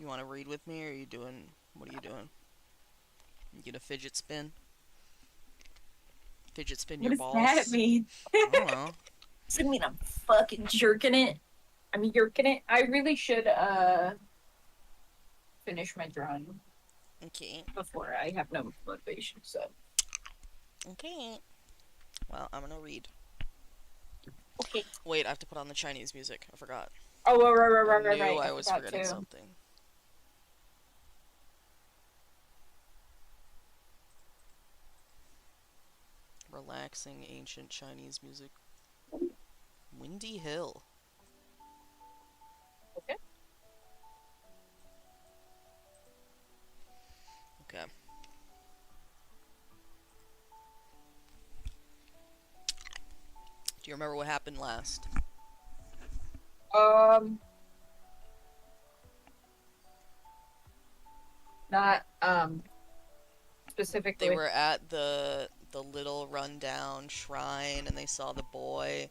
You want to read with me, or are you doing? What are you doing? You gonna fidget spin? Fidget spin What your does that balls? mean? I don't know. Does it mean I'm fucking jerking it? I'm yerking it. I really should finish my drawing Okay. before I have no motivation. So Okay. Well, I'm gonna read. okay. Wait, I have to put on the Chinese music. I forgot. Oh, I knew right. I I was forgot forgetting too. something. Relaxing ancient Chinese music. Windy Hill. Okay. Okay. Do you remember what happened last? Um, not They specifically. were at the little rundown shrine, and they saw the boy,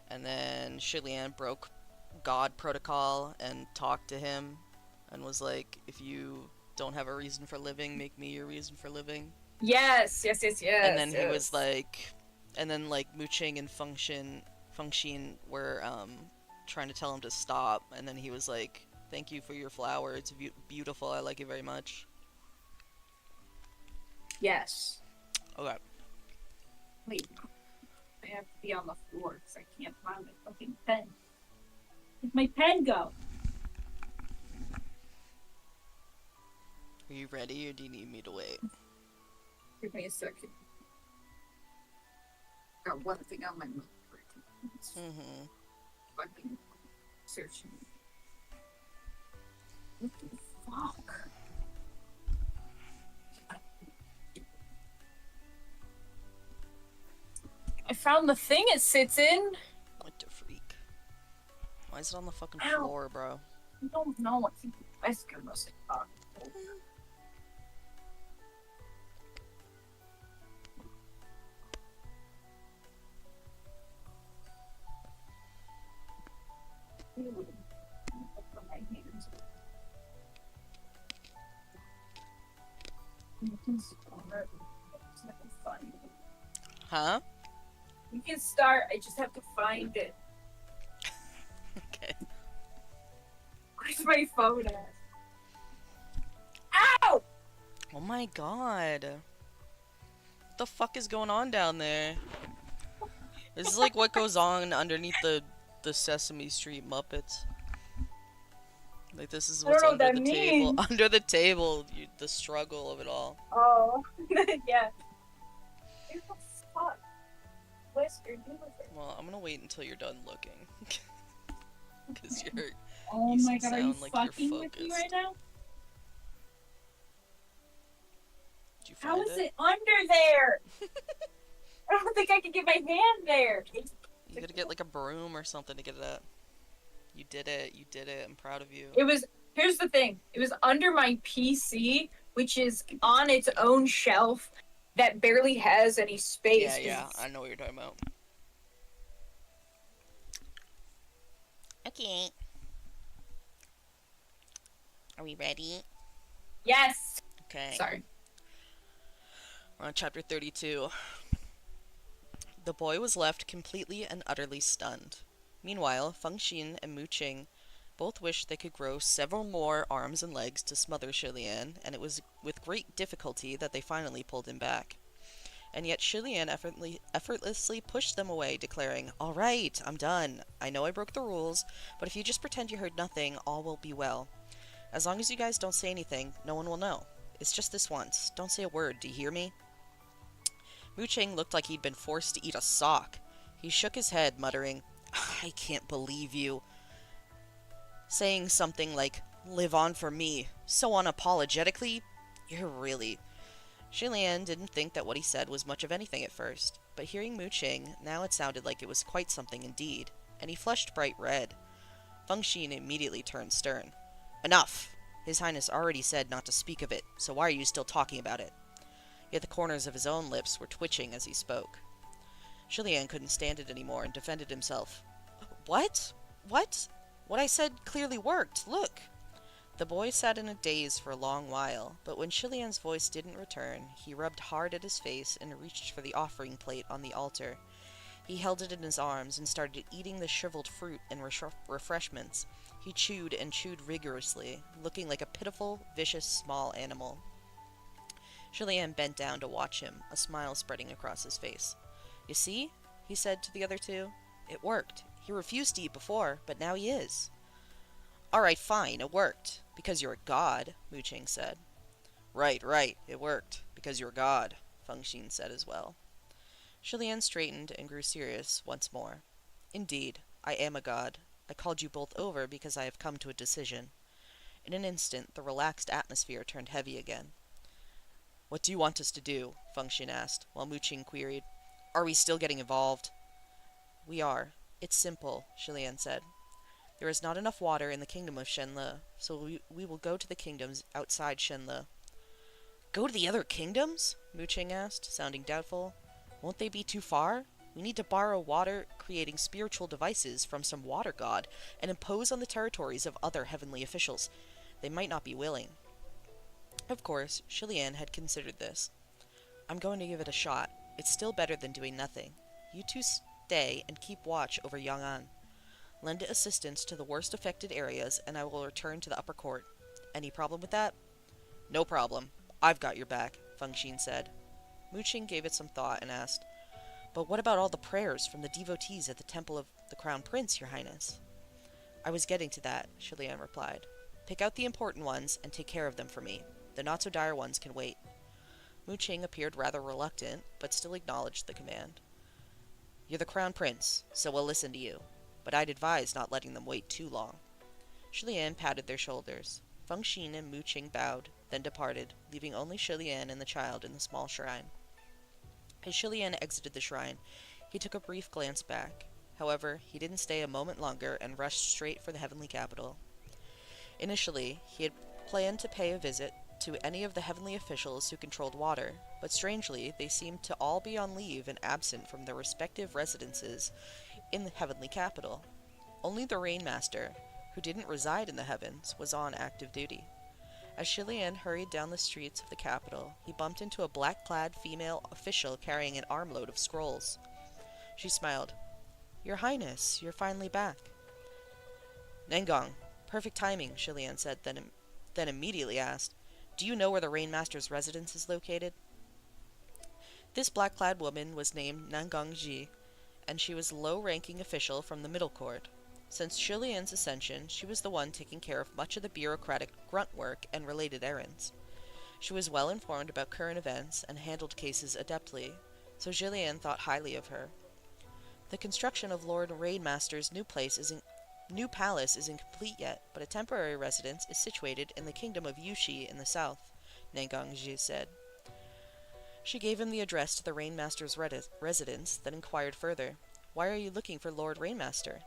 and then Shilian broke God protocol and talked to him, and was like, "If you don't have a reason for living, make me your reason for living." And then he was Yes. like, and then like Muching and Fengxin were trying to tell him to stop, and then he was like, "Thank you for your flower. It's beautiful. I like it very much." Yes. Okay. Wait, I have to be on the floor because I can't find my fucking pen. Where'd my pen go? Are you ready, or do you need me to wait? Give me a second. Got one thing on my mind. It's Mm-hmm. fucking searching. What the fuck? I found the thing it sits in. What the freak? Why is it on the fucking Ow. floor, bro? I don't know what's in the Wesker must have talked. You can start. I just have to find it. Huh? You can start. I just have to find it. Okay. Where's my phone at? Ow! Oh my god. What the fuck is going on down there? This is like what goes on underneath the Sesame Street Muppets. Like, this is I don't what's know what under that the table. means. Under the table, the struggle of it all. Oh, yeah. Where the fuck? Wesker, do it. Well, I'm gonna wait until you're done looking. Because Oh you my god, are you sound like you're fucking with me right focused. now? Did you How find is it? it under there? I don't think I can get my hand there. You gotta get like a broom or something to get it at. You did it. You did it. I'm proud of you. It was, here's the thing. It was under my PC, which is on its own shelf that barely has any Yeah, space. yeah. I know what you're talking about. Okay. Are we ready? Yes. Okay. Sorry. We're on chapter 32. The boy was left completely and utterly stunned. Meanwhile, Feng Xin and Mu Qing both wished they could grow several more arms and legs to smother Shilian, and it was with great difficulty that they finally pulled him back. And yet Shilian effortlessly pushed them away, declaring, "All right, I'm done. I know I broke the rules, but if you just pretend you heard nothing, all will be well. As long as you guys don't say anything, no one will know. It's just this once. Don't say a word, do you hear me?" Mu Cheng looked like he'd been forced to eat a sock. He shook his head, muttering, "I can't believe you," saying something like, "Live on for me," so unapologetically. You're really... Shilian didn't think that what he said was much of anything at first, but hearing Mu Ching, now it sounded like it was quite something indeed, and he flushed bright red. Feng Xin immediately turned stern. "Enough! His Highness already said not to speak of it, so why are you still talking about it?" Yet the corners of his own lips were twitching as he spoke. Shilian couldn't stand it anymore and defended himself. "What? What? What I said clearly worked. Look." The boy sat in a daze for a long while, but when Shilian's voice didn't return, he rubbed hard at his face and reached for the offering plate on the altar. He held it in his arms and started eating the shriveled fruit and refreshments. He chewed and chewed rigorously, looking like a pitiful, vicious, small animal. Shilian bent down to watch him, a smile spreading across his face. "You see?" he said to the other two. "It worked. He refused to eat before, but now he is." "All right, fine, it worked. Because you're a god," Mu Ching said. Right, it worked. Because you're a god," Feng Xin said as well. Shilian straightened and grew serious once more. "Indeed, I am a god. I called you both over because I have come to a decision." In an instant, the relaxed atmosphere turned heavy again. "What do you want us to do?" Feng Xin asked, while Mu Ching queried, "Are we still getting involved?" "We are. It's simple," Shilian said. "There is not enough water in the kingdom of Shenle, so we will go to the kingdoms outside Shenle." "Go to the other kingdoms?" Mu Ching asked, sounding doubtful. "Won't they be too far? We need to borrow water-creating spiritual devices from some water god and impose on the territories of other heavenly officials. They might not be willing." Of course, Shilian had considered this. "I'm going to give it a shot. It's still better than doing nothing. You two stay and keep watch over Yang'an. Lend assistance to the worst affected areas, and I will return to the upper court. Any problem with that?" "No problem. I've got your back," Feng Xin said. Mu Ching gave it some thought and asked, "But what about all the prayers from the devotees at the Temple of the Crown Prince, Your Highness?" "I was getting to that," Shilian replied. "Pick out the important ones and take care of them for me. The not-so-dire ones can wait." Mu Ching appeared rather reluctant, but still acknowledged the command. "You're the Crown Prince, so we'll listen to you. But I'd advise not letting them wait too long." Shilian patted their shoulders. Feng Xin and Mu Ching bowed, then departed, leaving only Shilian and the child in the small shrine. As Shilian exited the shrine, he took a brief glance back. However, he didn't stay a moment longer and rushed straight for the heavenly capital. Initially, he had planned to pay a visit to any of the heavenly officials who controlled water, but strangely, they seemed to all be on leave and absent from their respective residences in the heavenly capital. Only the Rainmaster, who didn't reside in the heavens, was on active duty. As Shilian hurried down the streets of the capital, he bumped into a black-clad female official carrying an armload of scrolls. She smiled. "Your Highness, you're finally back." "Nengong, perfect timing," Shilian said, then immediately asked, "Do you know where the Rainmaster's residence is located?" This black-clad woman was named Nengong Ji, and she was a low-ranking official from the Middle Court. Since Shilian's ascension, she was the one taking care of much of the bureaucratic grunt work and related errands. She was well informed about current events and handled cases adeptly, so Shilian thought highly of her. "The construction of Lord Rainmaster's new palace isn't complete yet, but a temporary residence is situated in the kingdom of Yushi in the south," Nengong Ji said. She gave him the address to the Rainmaster's residence, then inquired further, "Why are you looking for Lord Rainmaster?"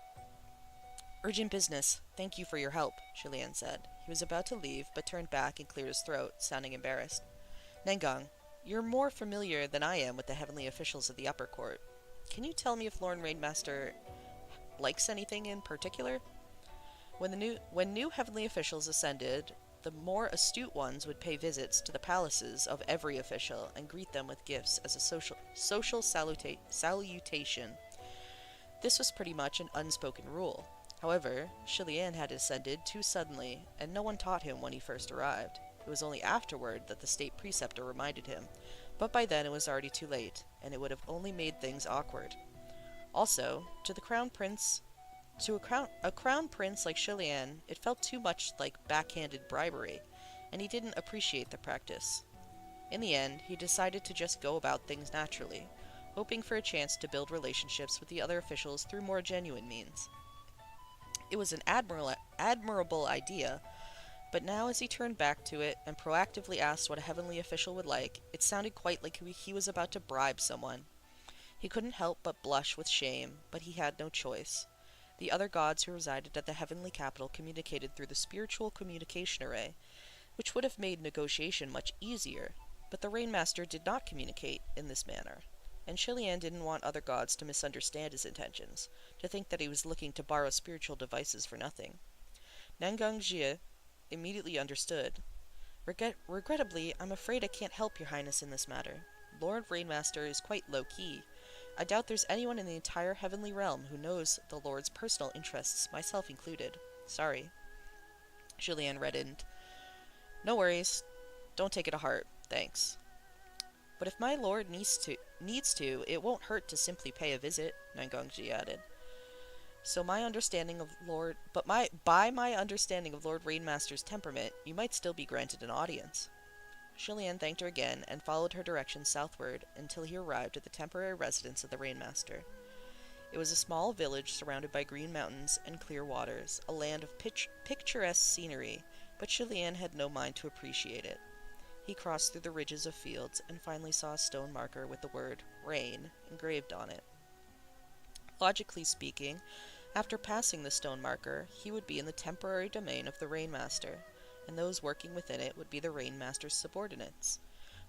"Urgent business. Thank you for your help," Shilian said. He was about to leave, but turned back and cleared his throat, sounding embarrassed. "Nengong, you're more familiar than I am with the heavenly officials of the upper court. Can you tell me if Lord Rainmaster likes anything in particular?" When new heavenly officials ascended, the more astute ones would pay visits to the palaces of every official and greet them with gifts as a social salutation. This was pretty much an unspoken rule. However, Shilian had ascended too suddenly, and no one taught him when he first arrived. It was only afterward that the state preceptor reminded him, but by then it was already too late, and it would have only made things awkward. Also, to a crown prince like Shilian, it felt too much like backhanded bribery, and he didn't appreciate the practice. In the end, he decided to just go about things naturally, hoping for a chance to build relationships with the other officials through more genuine means. It was an admirable idea, but now as he turned back to it and proactively asked what a heavenly official would like, it sounded quite like he was about to bribe someone. He couldn't help but blush with shame, but he had no choice. The other gods who resided at the heavenly capital communicated through the spiritual communication array, which would have made negotiation much easier, but the Rainmaster did not communicate in this manner, and Shilian didn't want other gods to misunderstand his intentions, to think that he was looking to borrow spiritual devices for nothing. Nengong Jie immediately understood. Regrettably, I'm afraid I can't help your highness in this matter. Lord Rainmaster is quite low-key. I doubt there's anyone in the entire heavenly realm who knows the Lord's personal interests, myself included. Sorry. Julianne reddened. No worries. Don't take it to heart. Thanks. But if my lord needs to, it won't hurt to simply pay a visit, Nangongji added. So my understanding of Lord, but by my understanding of Lord Rainmaster's temperament, you might still be granted an audience. Julianne thanked her again and followed her directions southward until he arrived at the temporary residence of the Rainmaster. It was a small village surrounded by green mountains and clear waters, a land of picturesque scenery, but Julianne had no mind to appreciate it. He crossed through the ridges of fields and finally saw a stone marker with the word "Rain" engraved on it. Logically speaking, after passing the stone marker, he would be in the temporary domain of the Rainmaster, and those working within it would be the Rainmaster's subordinates.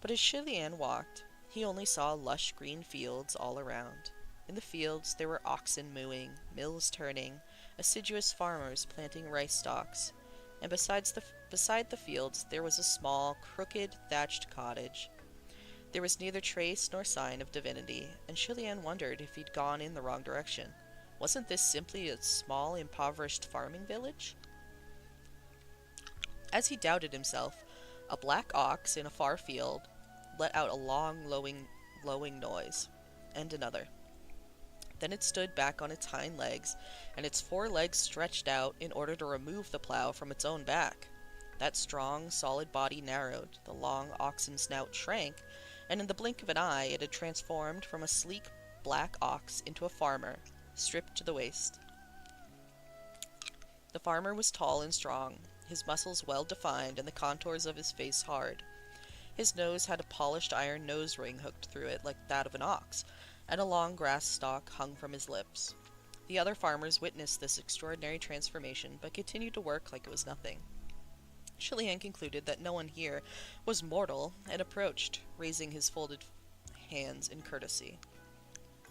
But as Julianne walked, he only saw lush green fields all around. In the fields there were oxen mooing, mills turning, assiduous farmers planting rice stalks, and beside the fields there was a small, crooked, thatched cottage. There was neither trace nor sign of divinity, and Julianne wondered if he'd gone in the wrong direction. Wasn't this simply a small, impoverished farming village? As he doubted himself, a black ox in a far field let out a long, lowing noise, and another. Then it stood back on its hind legs, and its 4 legs stretched out in order to remove the plow from its own back. That strong, solid body narrowed, the long oxen snout shrank, and in the blink of an eye it had transformed from a sleek black ox into a farmer, stripped to the waist. The farmer was tall and strong, his muscles well defined and the contours of his face hard. His nose had a polished iron nose ring hooked through it like that of an ox, and a long grass stalk hung from his lips. The other farmers witnessed this extraordinary transformation, but continued to work like it was nothing. Julianne concluded that no one here was mortal, and approached, raising his folded hands in courtesy.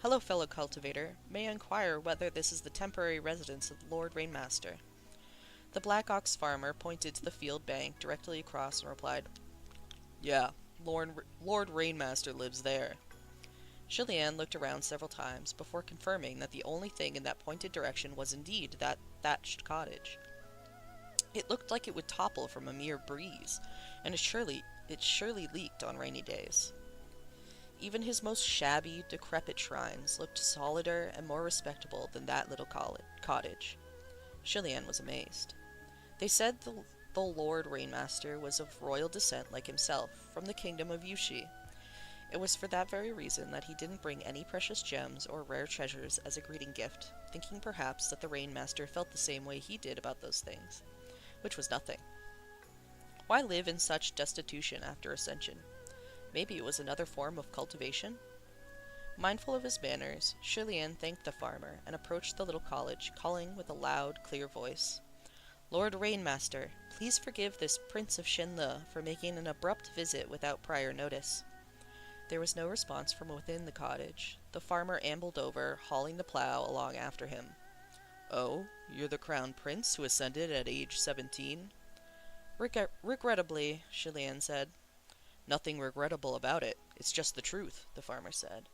Hello, fellow cultivator. May I inquire whether this is the temporary residence of Lord Rainmaster? The Black Ox farmer pointed to the field bank directly across and replied, Yeah, Lord Rainmaster lives there. Julianne looked around several times before confirming that the only thing in that pointed direction was indeed that thatched cottage. It looked like it would topple from a mere breeze, and it surely leaked on rainy days. Even his most shabby, decrepit shrines looked solider and more respectable than that little cottage. Julianne was amazed. They said the Lord Rainmaster was of royal descent like himself, from the kingdom of Yushi. It was for that very reason that he didn't bring any precious gems or rare treasures as a greeting gift, thinking perhaps that the Rainmaster felt the same way he did about those things, which was nothing. Why live in such destitution after ascension? Maybe it was another form of cultivation? Mindful of his manners, Julianne thanked the farmer and approached the little college, calling with a loud, clear voice, Lord Rainmaster, please forgive this Prince of Shenle for making an abrupt visit without prior notice. There was no response from within the cottage. The farmer ambled over, hauling the plow along after him. Oh, you're the crown prince who ascended at age 17? Regrettably, Julianne said. Nothing regrettable about it. It's just the truth, the farmer said.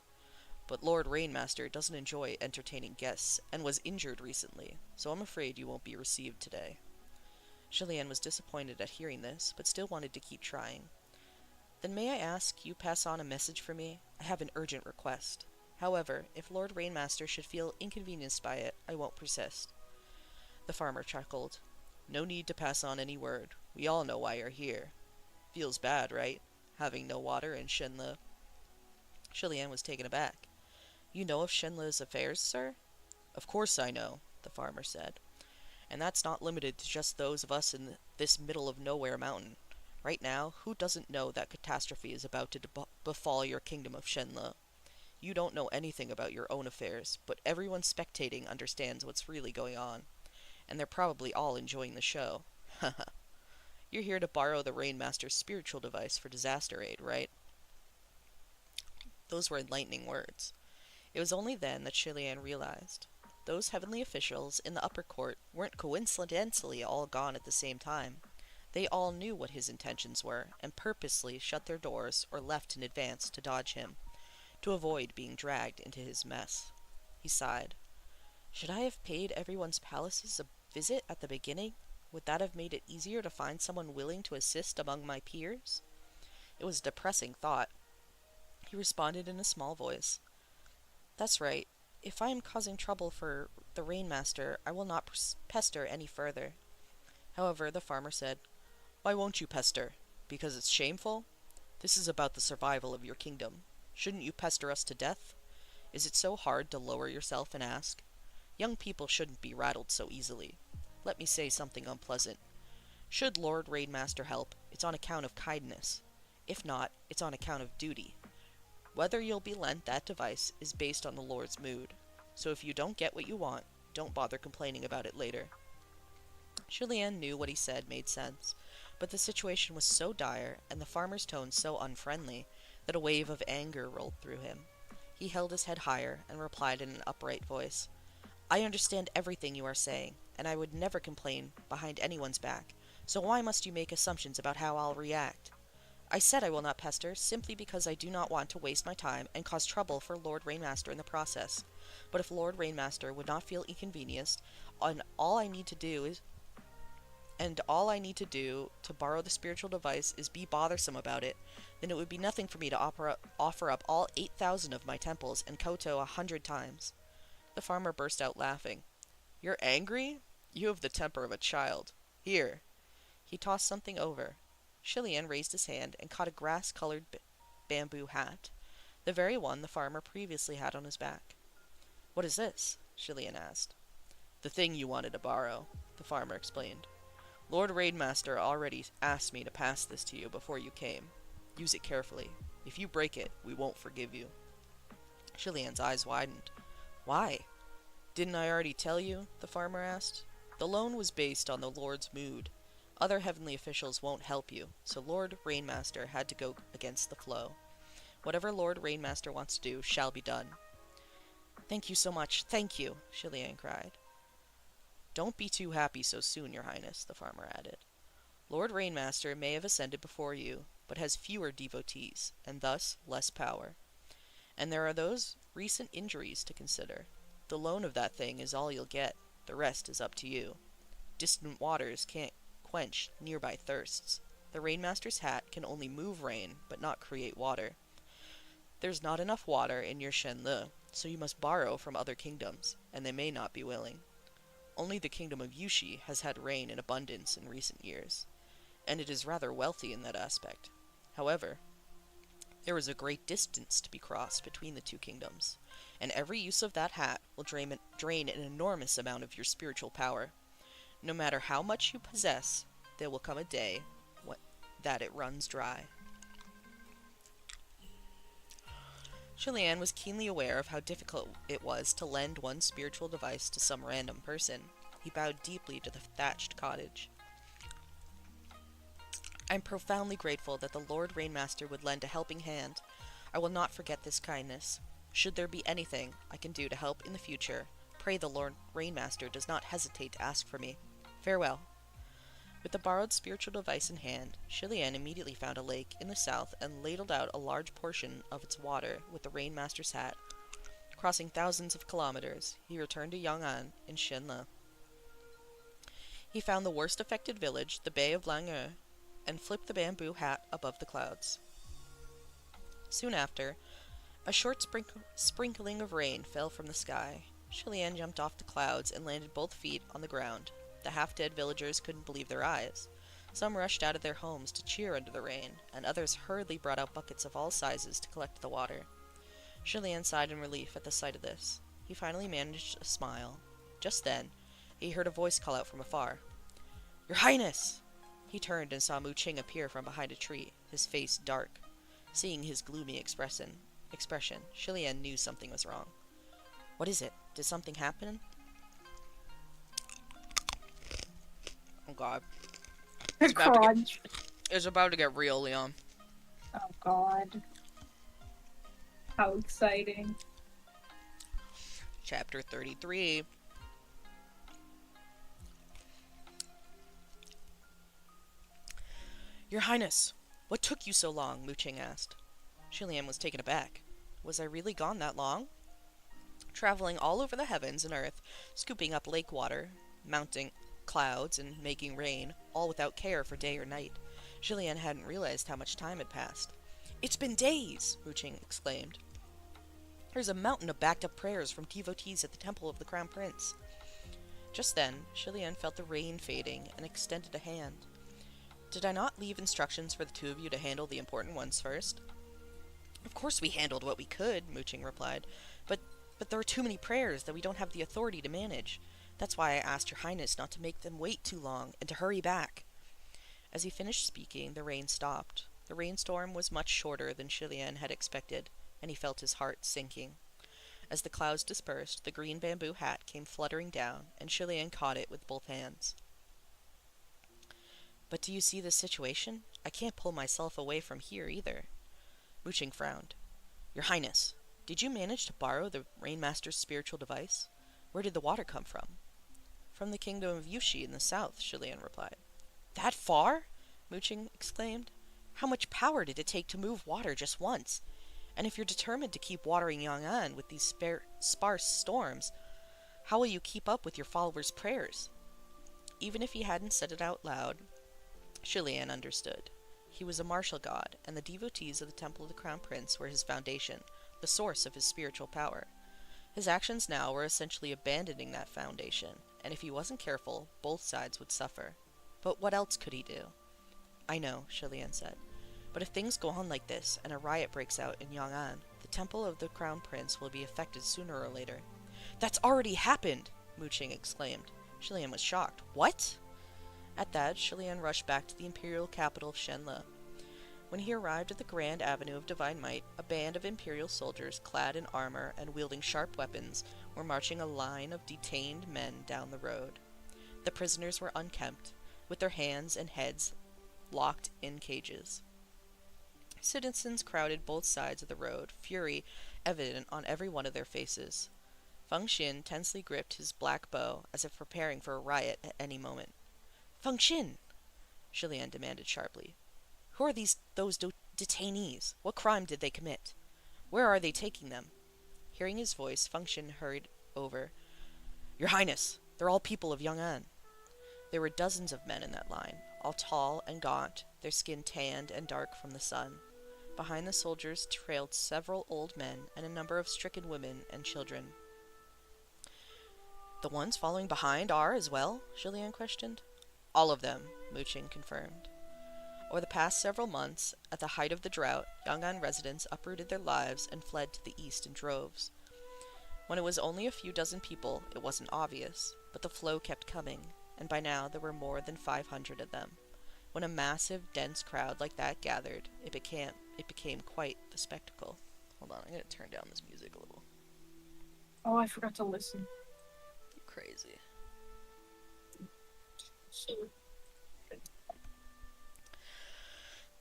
But Lord Rainmaster doesn't enjoy entertaining guests, and was injured recently, so I'm afraid you won't be received today. Julianne was disappointed at hearing this, but still wanted to keep trying. Then may I ask you pass on a message for me? I have an urgent request. However, if Lord Rainmaster should feel inconvenienced by it, I won't persist. The farmer chuckled. No need to pass on any word. We all know why you're here. Feels bad, right? Having no water in Shenle. Julianne was taken aback. You know of Shenle's affairs, sir? Of course I know, the farmer said. And that's not limited to just those of us in this middle-of-nowhere mountain. Right now, who doesn't know that catastrophe is about to befall your kingdom of Shenle? You don't know anything about your own affairs, but everyone spectating understands what's really going on. And they're probably all enjoying the show. Haha. You're here to borrow the Rainmaster's spiritual device for disaster aid, right? Those were enlightening words. It was only then that Julianne realized. Those heavenly officials in the upper court weren't coincidentally all gone at the same time. They all knew what his intentions were, and purposely shut their doors or left in advance to dodge him, to avoid being dragged into his mess. He sighed. Should I have paid everyone's palaces a visit at the beginning? Would that have made it easier to find someone willing to assist among my peers? It was a depressing thought. He responded in a small voice. That's right. If I am causing trouble for the Rainmaster, I will not pester any further. However, the farmer said, Why won't you pester? Because it's shameful? This is about the survival of your kingdom. Shouldn't you pester us to death? Is it so hard to lower yourself and ask? Young people shouldn't be rattled so easily. Let me say something unpleasant. Should Lord Rainmaster help, it's on account of kindness. If not, it's on account of duty. Whether you'll be lent that device is based on the Lord's mood. So if you don't get what you want, don't bother complaining about it later. Julien knew what he said made sense, but the situation was so dire, and the farmer's tone so unfriendly, that a wave of anger rolled through him. He held his head higher and replied in an upright voice, I understand everything you are saying, and I would never complain behind anyone's back, so why must you make assumptions about how I'll react? I said I will not pester, simply because I do not want to waste my time and cause trouble for Lord Rainmaster in the process. But if Lord Rainmaster would not feel inconvenienced, and all I need to do to borrow the spiritual device is be bothersome about it, then it would be nothing for me to offer up all 8,000 of my temples and Koto 100 times. The farmer burst out laughing. You're angry? You have the temper of a child. Here. He tossed something over. Julien raised his hand and caught a grass-colored bamboo hat, the very one the farmer previously had on his back. What is this? Julien asked. The thing you wanted to borrow, the farmer explained. Lord Rainmaster already asked me to pass this to you before you came. Use it carefully. If you break it, we won't forgive you. Julien's eyes widened. Why? Didn't I already tell you? The farmer asked. The loan was based on the Lord's mood. Other heavenly officials won't help you, so Lord Rainmaster had to go against the flow. Whatever Lord Rainmaster wants to do shall be done. Thank you so much, thank you, Julien cried. Don't be too happy so soon, your highness, the farmer added. Lord Rainmaster may have ascended before you, but has fewer devotees, and thus less power. And there are those recent injuries to consider. The loan of that thing is all you'll get, the rest is up to you. Distant waters can't quench nearby thirsts. The Rainmaster's hat can only move rain, but not create water. There's not enough water in your Shenle, so you must borrow from other kingdoms, and they may not be willing. Only the kingdom of Yushi has had rain in abundance in recent years, and it is rather wealthy in that aspect. However, there is a great distance to be crossed between the two kingdoms, and every use of that hat will drain an enormous amount of your spiritual power. No matter how much you possess, there will come a day that it runs dry. Julien was keenly aware of how difficult it was to lend one spiritual device to some random person. He bowed deeply to the thatched cottage. I am profoundly grateful that the Lord Rainmaster would lend a helping hand. I will not forget this kindness. Should there be anything I can do to help in the future, pray the Lord Rainmaster does not hesitate to ask for me. Farewell. With the borrowed spiritual device in hand, Julien immediately found a lake in the south and ladled out a large portion of its water with the Rainmaster's hat. Crossing thousands of kilometers, he returned to Yang'an in Shenle. He found the worst affected village, the Bay of Langhe, and flipped the bamboo hat above the clouds. Soon after, a short sprinkling of rain fell from the sky. Julien jumped off the clouds and landed both feet on the ground. The half-dead villagers couldn't believe their eyes. Some rushed out of their homes to cheer under the rain, and others hurriedly brought out buckets of all sizes to collect the water. Julien sighed in relief at the sight of this. He finally managed a smile. Just then, he heard a voice call out from afar. Your Highness! He turned and saw Mu Qing appear from behind a tree, his face dark. Seeing his gloomy expression, Julien knew something was wrong. What is it? Did something happen? Oh god. It's about to get real, Leon. Oh god. How exciting. Chapter 33. Your Highness, what took you so long? Mu Ching asked. Shilian was taken aback. Was I really gone that long? Traveling all over the heavens and earth, scooping up lake water, mounting clouds, and making rain, all without care for day or night. Shilian hadn't realized how much time had passed. It's been days, Mu Ching exclaimed. There's a mountain of backed-up prayers from devotees at the temple of the Crown Prince. Just then, Shilian felt the rain fading and extended a hand. Did I not leave instructions for the two of you to handle the important ones first? Of course we handled what we could, Mu Ching replied, but there are too many prayers that we don't have the authority to manage. That's why I asked your Highness not to make them wait too long and to hurry back. As he finished speaking, the rain stopped. The rainstorm was much shorter than Shilian had expected, and he felt his heart sinking. As the clouds dispersed, the green bamboo hat came fluttering down, and Shilian caught it with both hands. But do you see this situation? I can't pull myself away from here either. Mu Ching frowned. Your Highness, did you manage to borrow the Rainmaster's spiritual device? Where did the water come from? From the kingdom of Yushi in the south, Shilian replied. That far? Mu Ching exclaimed. How much power did it take to move water just once? And if you're determined to keep watering Yang'an with these sparse storms, how will you keep up with your followers' prayers? Even if he hadn't said it out loud, Shilian understood. He was a martial god, and the devotees of the Temple of the Crown Prince were his foundation, the source of his spiritual power. His actions now were essentially abandoning that foundation, and if he wasn't careful, both sides would suffer. But what else could he do? I know, Shilian said. But if things go on like this, and a riot breaks out in Yang'an, the Temple of the Crown Prince will be affected sooner or later. That's already happened! Mu Ching exclaimed. Shilian was shocked. What? At that, Shilian rushed back to the imperial capital of Shenle. When he arrived at the Grand Avenue of Divine Might, a band of imperial soldiers clad in armor and wielding sharp weapons were marching a line of detained men down the road. The prisoners were unkempt, with their hands and heads locked in cages. Citizens crowded both sides of the road, fury evident on every one of their faces. Feng Xin tensely gripped his black bow, as if preparing for a riot at any moment. Feng Xin! Shilian demanded sharply. Who are those detainees? What crime did they commit? Where are they taking them? Hearing his voice, Feng Xin hurried over. Your Highness, they're all people of Yang'an. There were dozens of men in that line, all tall and gaunt, their skin tanned and dark from the sun. Behind the soldiers trailed several old men and a number of stricken women and children. The ones following behind are as well? Shilian questioned. All of them, Mu Ching confirmed. Over the past several months, at the height of the drought, Yang'an residents uprooted their lives and fled to the east in droves. When it was only a few dozen people, it wasn't obvious, but the flow kept coming, and by now there were more than 500 of them. When a massive, dense crowd like that gathered, it became quite the spectacle. Hold on, I'm going to turn down this music a little. Oh, I forgot to listen. You crazy.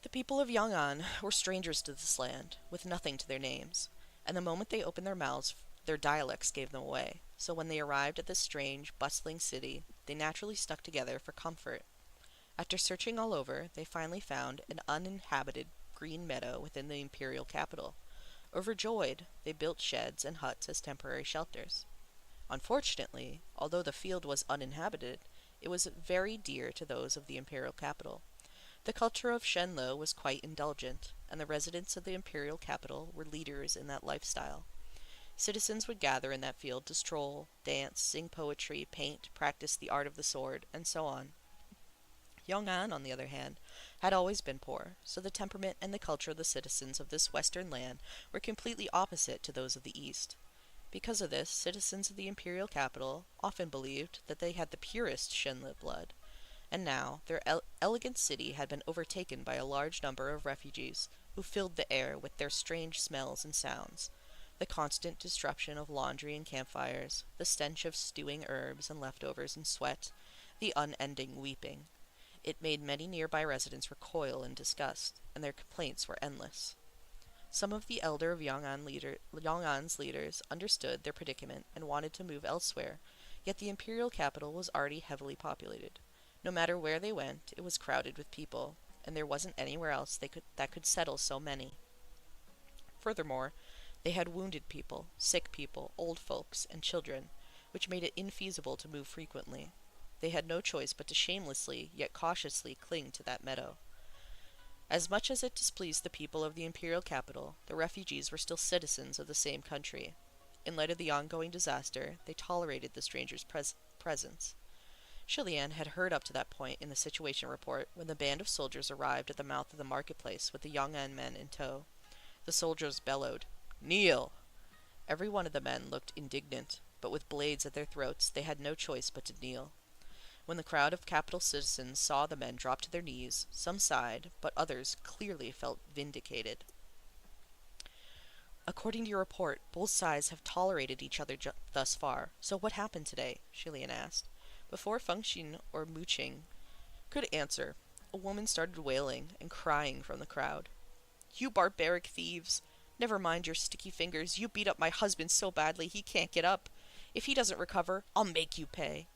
The people of Yang'an were strangers to this land, with nothing to their names, and the moment they opened their mouths, their dialects gave them away. So when they arrived at this strange, bustling city, they naturally stuck together for comfort. After searching all over, they finally found an uninhabited green meadow within the imperial capital. Overjoyed, they built sheds and huts as temporary shelters. Unfortunately, although the field was uninhabited, it was very dear to those of the imperial capital. The culture of Shenle was quite indulgent, and the residents of the imperial capital were leaders in that lifestyle. Citizens would gather in that field to stroll, dance, sing poetry, paint, practice the art of the sword, and so on. Yang'an, on the other hand, had always been poor, so the temperament and the culture of the citizens of this western land were completely opposite to those of the east. Because of this, citizens of the imperial capital often believed that they had the purest Shenle blood, and now their elegant city had been overtaken by a large number of refugees who filled the air with their strange smells and sounds. The constant disruption of laundry and campfires, the stench of stewing herbs and leftovers and sweat, the unending weeping. It made many nearby residents recoil in disgust, and their complaints were endless. Some of the elder of Yang'an's leaders understood their predicament and wanted to move elsewhere, yet the imperial capital was already heavily populated. No matter where they went, it was crowded with people, and there wasn't anywhere else that could settle so many. Furthermore, they had wounded people, sick people, old folks, and children, which made it infeasible to move frequently. They had no choice but to shamelessly, yet cautiously, cling to that meadow. As much as it displeased the people of the imperial capital, the refugees were still citizens of the same country. In light of the ongoing disaster, they tolerated the stranger's presence. Shilian had heard up to that point in the situation report when the band of soldiers arrived at the mouth of the marketplace with the Yong'an men in tow. The soldiers bellowed, "Kneel!" Every one of the men looked indignant, but with blades at their throats they had no choice but to kneel. When the crowd of capital citizens saw the men drop to their knees, some sighed, but others clearly felt vindicated. "According to your report, both sides have tolerated each other thus far. So what happened today?" Shilian asked. Before Fengxin or Muqing could answer, a woman started wailing and crying from the crowd. "You barbaric thieves! Never mind your sticky fingers. You beat up my husband so badly he can't get up. If he doesn't recover, I'll make you pay."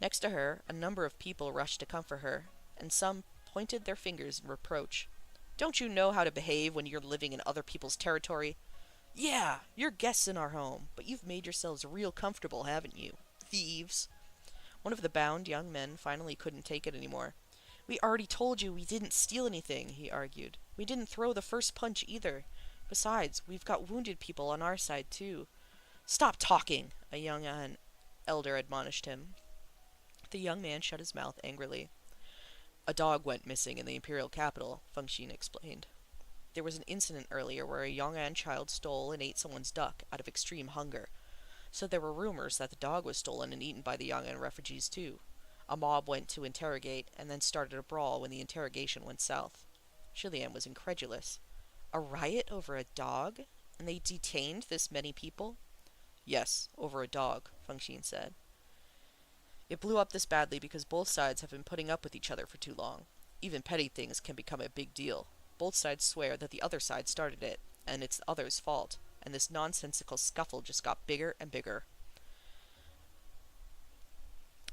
Next to her, a number of people rushed to comfort her, and some pointed their fingers in reproach. "Don't you know how to behave when you're living in other people's territory? Yeah, you're guests in our home, but you've made yourselves real comfortable, haven't you? Thieves." One of the bound young men finally couldn't take it anymore. "We already told you we didn't steal anything," he argued. "We didn't throw the first punch either. Besides, we've got wounded people on our side, too." "Stop talking," a young elder admonished him. The young man shut his mouth angrily. "A dog went missing in the imperial capital," Fengxin explained. There was an incident earlier where a Yong'an child stole and ate someone's duck out of extreme hunger. So there were rumors that the dog was stolen and eaten by the Yong'an refugees too. A mob went to interrogate and then started a brawl when the interrogation went south. Shilian was incredulous. A riot over a dog? And they detained this many people? "Yes, over a dog," Fengxin said. "It blew up this badly because both sides have been putting up with each other for too long. Even petty things can become a big deal. Both sides swear that the other side started it, and it's the other's fault, and this nonsensical scuffle just got bigger and bigger."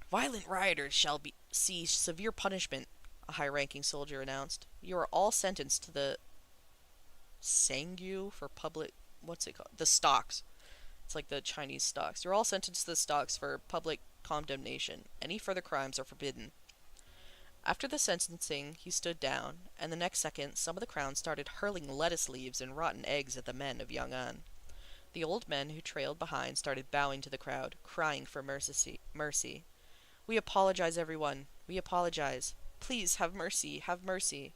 "Violent rioters shall see severe punishment," a high-ranking soldier announced. "You are all sentenced to the Sangyu for public... what's it called? The stocks. It's like the Chinese stocks. You're all sentenced to the stocks for public condemnation. Any further crimes are forbidden." After the sentencing, he stood down, and the next second some of the crowd started hurling lettuce leaves and rotten eggs at the men of Yong'an. The old men who trailed behind started bowing to the crowd, crying for mercy. "We apologize, everyone. We apologize. Please have mercy, have mercy."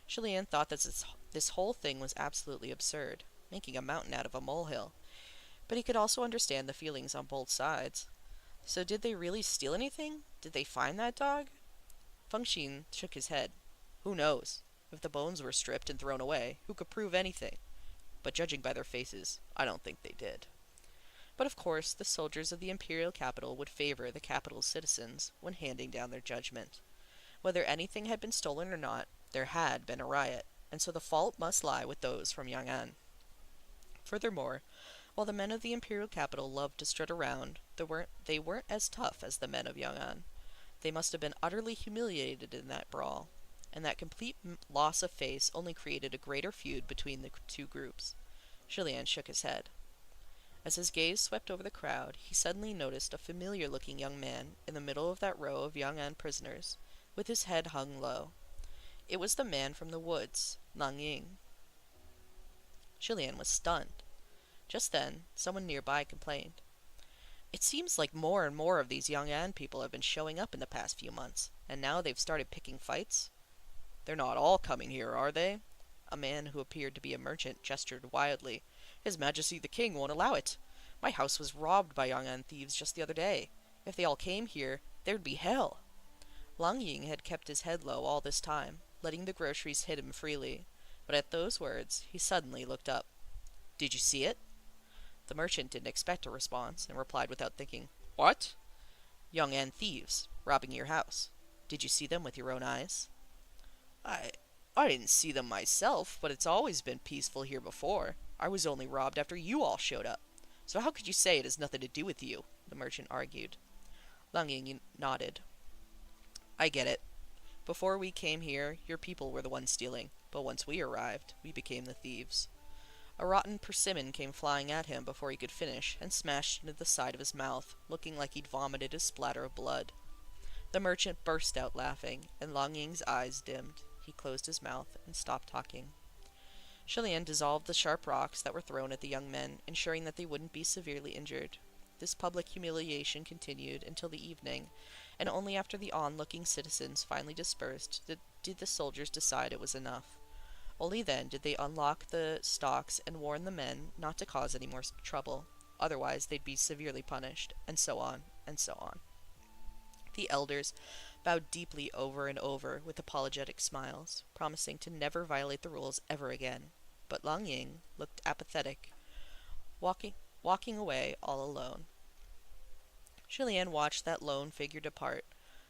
Shilian thought that this whole thing was absolutely absurd, making a mountain out of a molehill. But he could also understand the feelings on both sides. So did they really steal anything? Did they find that dog? Fengxin shook his head. Who knows? If the bones were stripped and thrown away, who could prove anything? But judging by their faces, I don't think they did. But of course, the soldiers of the imperial capital would favor the capital's citizens when handing down their judgment. Whether anything had been stolen or not, there had been a riot, and so the fault must lie with those from Yong'an. Furthermore, while the men of the imperial capital loved to strut around, they weren't as tough as the men of Yong'an. They must have been utterly humiliated in that brawl, and that complete loss of face only created a greater feud between the two groups. Shilian shook his head. As his gaze swept over the crowd, he suddenly noticed a familiar-looking young man in the middle of that row of Yong'an prisoners, with his head hung low. It was the man from the woods, Lang Ying. Shilian was stunned. Just then, someone nearby complained. "It seems like more and more of these Yong'an people have been showing up in the past few months, and now they've started picking fights." "They're not all coming here, are they?" A man who appeared to be a merchant gestured wildly. "His Majesty the King won't allow it. My house was robbed by Yong'an thieves just the other day. If they all came here, there'd be hell." Lang Ying had kept his head low all this time, letting the groceries hit him freely, but at those words he suddenly looked up. "Did you see it?" The merchant didn't expect a response, and replied without thinking, "What?" "Yong'an thieves, robbing your house. Did you see them with your own eyes?" I didn't see them myself, but it's always been peaceful here before. I was only robbed after you all showed up. So how could you say it has nothing to do with you?" the merchant argued. Lang Ying nodded. "I get it. Before we came here, your people were the ones stealing, but once we arrived, we became the thieves. A rotten persimmon came flying at him before he could finish, and smashed into the side of his mouth, looking like he'd vomited a splatter of blood. The merchant burst out laughing, and Lang Ying's eyes dimmed. He closed his mouth and stopped talking. Shilian dissolved the sharp rocks that were thrown at the young men, ensuring that they wouldn't be severely injured. This public humiliation continued until the evening, and only after the onlooking citizens finally dispersed did the soldiers decide it was enough. Only then did they unlock the stocks and warn the men not to cause any more trouble, otherwise they'd be severely punished, and so on, and so on. The elders bowed deeply over and over with apologetic smiles, promising to never violate the rules ever again. But Lang Ying looked apathetic, walking away all alone. Shilian watched that lone figure depart,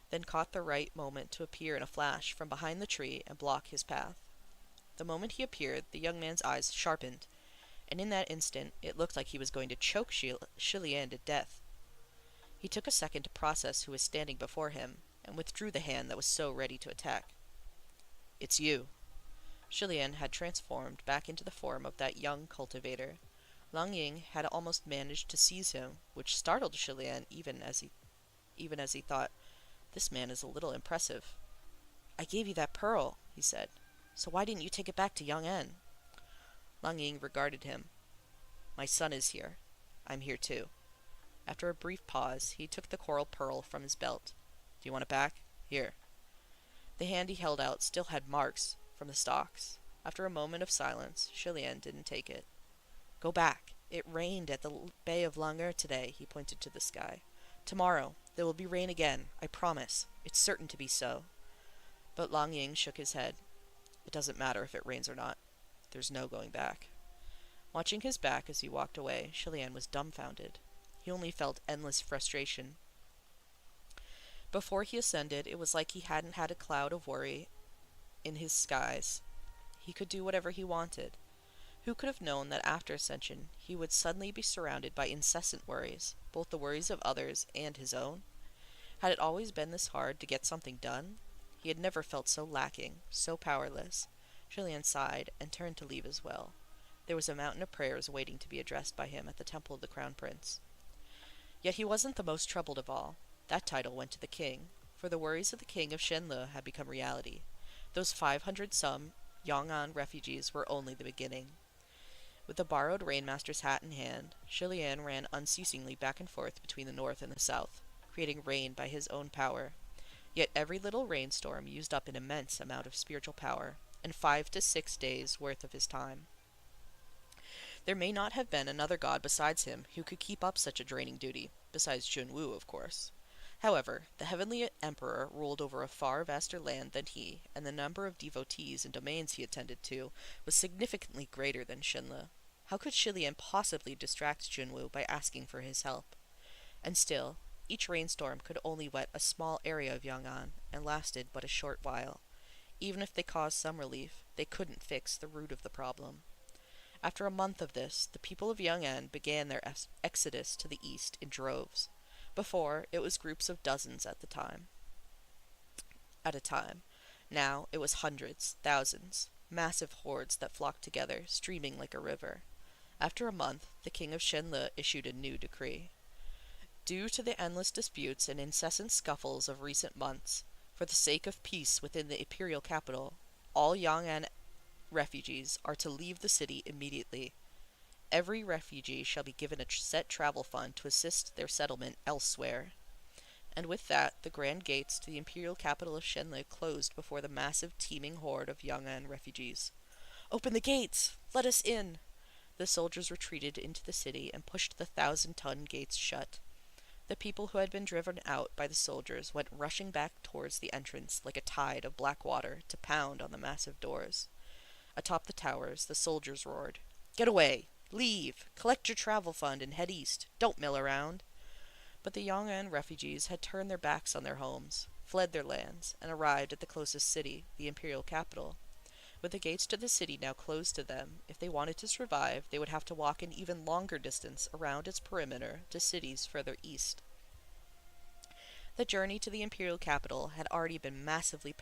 then caught the right moment to appear in a flash from behind the tree and block his path. The moment he appeared, the young man's eyes sharpened, and in that instant it looked like he was going to choke Shilian to death. He took a second to process who was standing before him, and withdrew the hand that was so ready to attack. "It's you." Shilian had transformed back into the form of that young cultivator. Lang Ying had almost managed to seize him, which startled Shilian even as he thought, "This man is a little impressive." "I gave you that pearl," he said, "so why didn't you take it back to Young En?" Lang Ying regarded him. "My son is here. I'm here too." After a brief pause, he took the coral pearl from his belt. "Do you want it back? Here." The hand he held out still had marks from the stalks. After a moment of silence, Shilian didn't take it. "Go back. It rained at the Bay of Langur today," he pointed to the sky. "Tomorrow, there will be rain again, I promise. It's certain to be so." But Lang Ying shook his head. "It doesn't matter if it rains or not. There's no going back." Watching his back as he walked away, Shilian was dumbfounded. He only felt endless frustration. Before he ascended, it was like he hadn't had a cloud of worry in his skies. He could do whatever he wanted. Who could have known that after ascension he would suddenly be surrounded by incessant worries, both the worries of others and his own? Had it always been this hard to get something done? He had never felt so lacking, so powerless. Shilian sighed and turned to leave as well. There was a mountain of prayers waiting to be addressed by him at the temple of the Crown Prince. Yet he wasn't the most troubled of all. That title went to the king, for the worries of the king of Shenle had become reality. Those 500-some Yong'an refugees were only the beginning. With the borrowed rainmaster's hat in hand, Shilian ran unceasingly back and forth between the north and the south, creating rain by his own power. Yet every little rainstorm used up an immense amount of spiritual power, and 5 to 6 days' worth of his time. There may not have been another god besides him who could keep up such a draining duty, besides Junwu, of course. However, the heavenly emperor ruled over a far vaster land than he, and the number of devotees and domains he attended to was significantly greater than Shenle. How could Shilian possibly distract Junwu by asking for his help? And still, each rainstorm could only wet a small area of Yong'an, and lasted but a short while. Even if they caused some relief, they couldn't fix the root of the problem. After a month of this, the people of Young-En began their exodus to the east in droves. Before, it was groups of dozens at a time. Now, it was hundreds, thousands, massive hordes that flocked together, streaming like a river. After a month, the king of Shenle issued a new decree. Due to the endless disputes and incessant scuffles of recent months, for the sake of peace within the imperial capital, all Yong'an refugees are to leave the city immediately. Every refugee shall be given a set travel fund to assist their settlement elsewhere. And with that, the grand gates to the imperial capital of Shenle closed before the massive teeming horde of Yong'an refugees. "Open the gates! Let us in!" The soldiers retreated into the city and pushed the 1,000-ton gates shut. The people who had been driven out by the soldiers went rushing back towards the entrance like a tide of black water to pound on the massive doors. Atop the towers, the soldiers roared, "Get away! Leave! Collect your travel fund and head east! Don't mill around!" But the Yong'an refugees had turned their backs on their homes, fled their lands, and arrived at the closest city, the imperial capital. With the gates to the city now closed to them, if they wanted to survive, they would have to walk an even longer distance around its perimeter to cities further east. The journey to the imperial capital had already been massively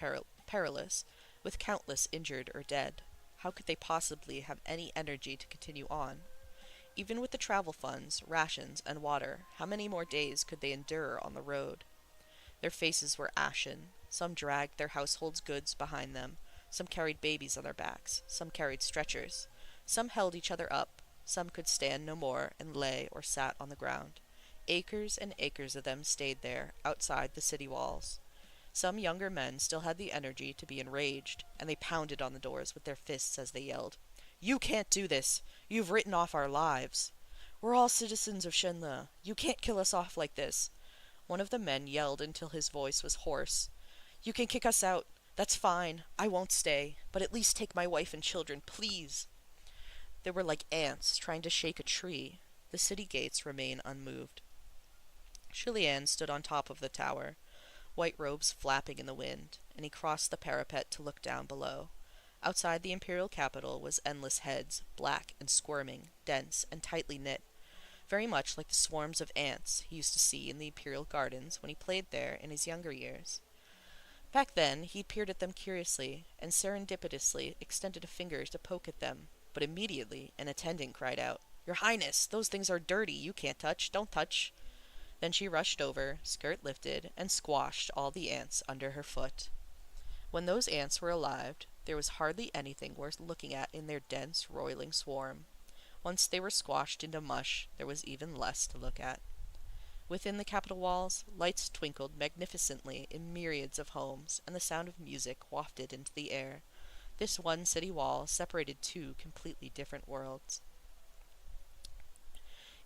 perilous, with countless injured or dead. How could they possibly have any energy to continue on? Even with the travel funds, rations, and water, how many more days could they endure on the road? Their faces were ashen. Some dragged their household's goods behind them. Some carried babies on their backs. Some carried stretchers. Some held each other up. Some could stand no more and lay or sat on the ground. Acres and acres of them stayed there, outside the city walls. Some younger men still had the energy to be enraged, and they pounded on the doors with their fists as they yelled, "You can't do this! You've written off our lives! We're all citizens of Shenle! You can't kill us off like this!" One of the men yelled until his voice was hoarse. "You can kick us out. That's fine. I won't stay. But at least take my wife and children, please." They were like ants trying to shake a tree. The city gates remained unmoved. Shilian stood on top of the tower, white robes flapping in the wind, and he crossed the parapet to look down below. Outside the imperial capital was endless heads, black and squirming, dense and tightly knit, very much like the swarms of ants he used to see in the imperial gardens when he played there in his younger years. Back then, he peered at them curiously, and serendipitously extended a finger to poke at them, but immediately an attendant cried out, "Your Highness, those things are dirty, you can't touch, don't touch." Then she rushed over, skirt lifted, and squashed all the ants under her foot. When those ants were alive, there was hardly anything worth looking at in their dense, roiling swarm. Once they were squashed into mush, there was even less to look at. Within the capital walls, lights twinkled magnificently in myriads of homes, and the sound of music wafted into the air. This one city wall separated two completely different worlds.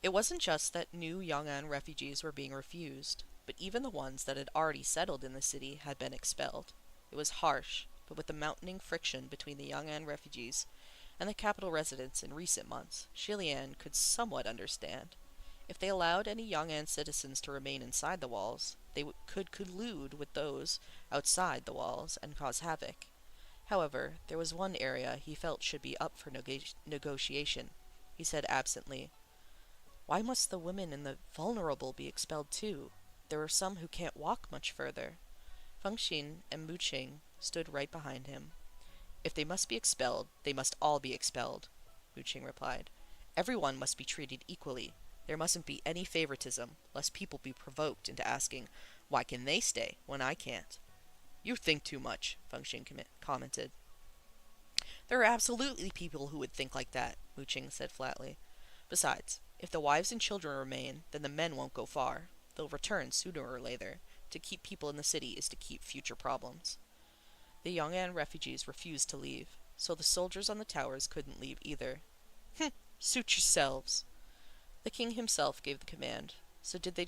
It wasn't just that new Yong'an refugees were being refused, but even the ones that had already settled in the city had been expelled. It was harsh, but with the mounting friction between the Yong'an refugees and the capital residents in recent months, Shilian could somewhat understand. If they allowed any Yong'an citizens to remain inside the walls, they could collude with those outside the walls and cause havoc. However, there was one area he felt should be up for negotiation. He said absently, "Why must the women and the vulnerable be expelled too? There are some who can't walk much further." Fengxin and Muqing stood right behind him. "If they must be expelled, they must all be expelled," Muqing replied. "Everyone must be treated equally. There mustn't be any favoritism, lest people be provoked into asking, 'Why can they stay when I can't?'" "You think too much," Fengxin commented. "There are absolutely people who would think like that," Muqing said flatly. "Besides, if the wives and children remain, then the men won't go far. They'll return sooner or later. To keep people in the city is to keep future problems." The Yong'an refugees refused to leave, so the soldiers on the towers couldn't leave either. "Suit yourselves." The king himself gave the command. So did they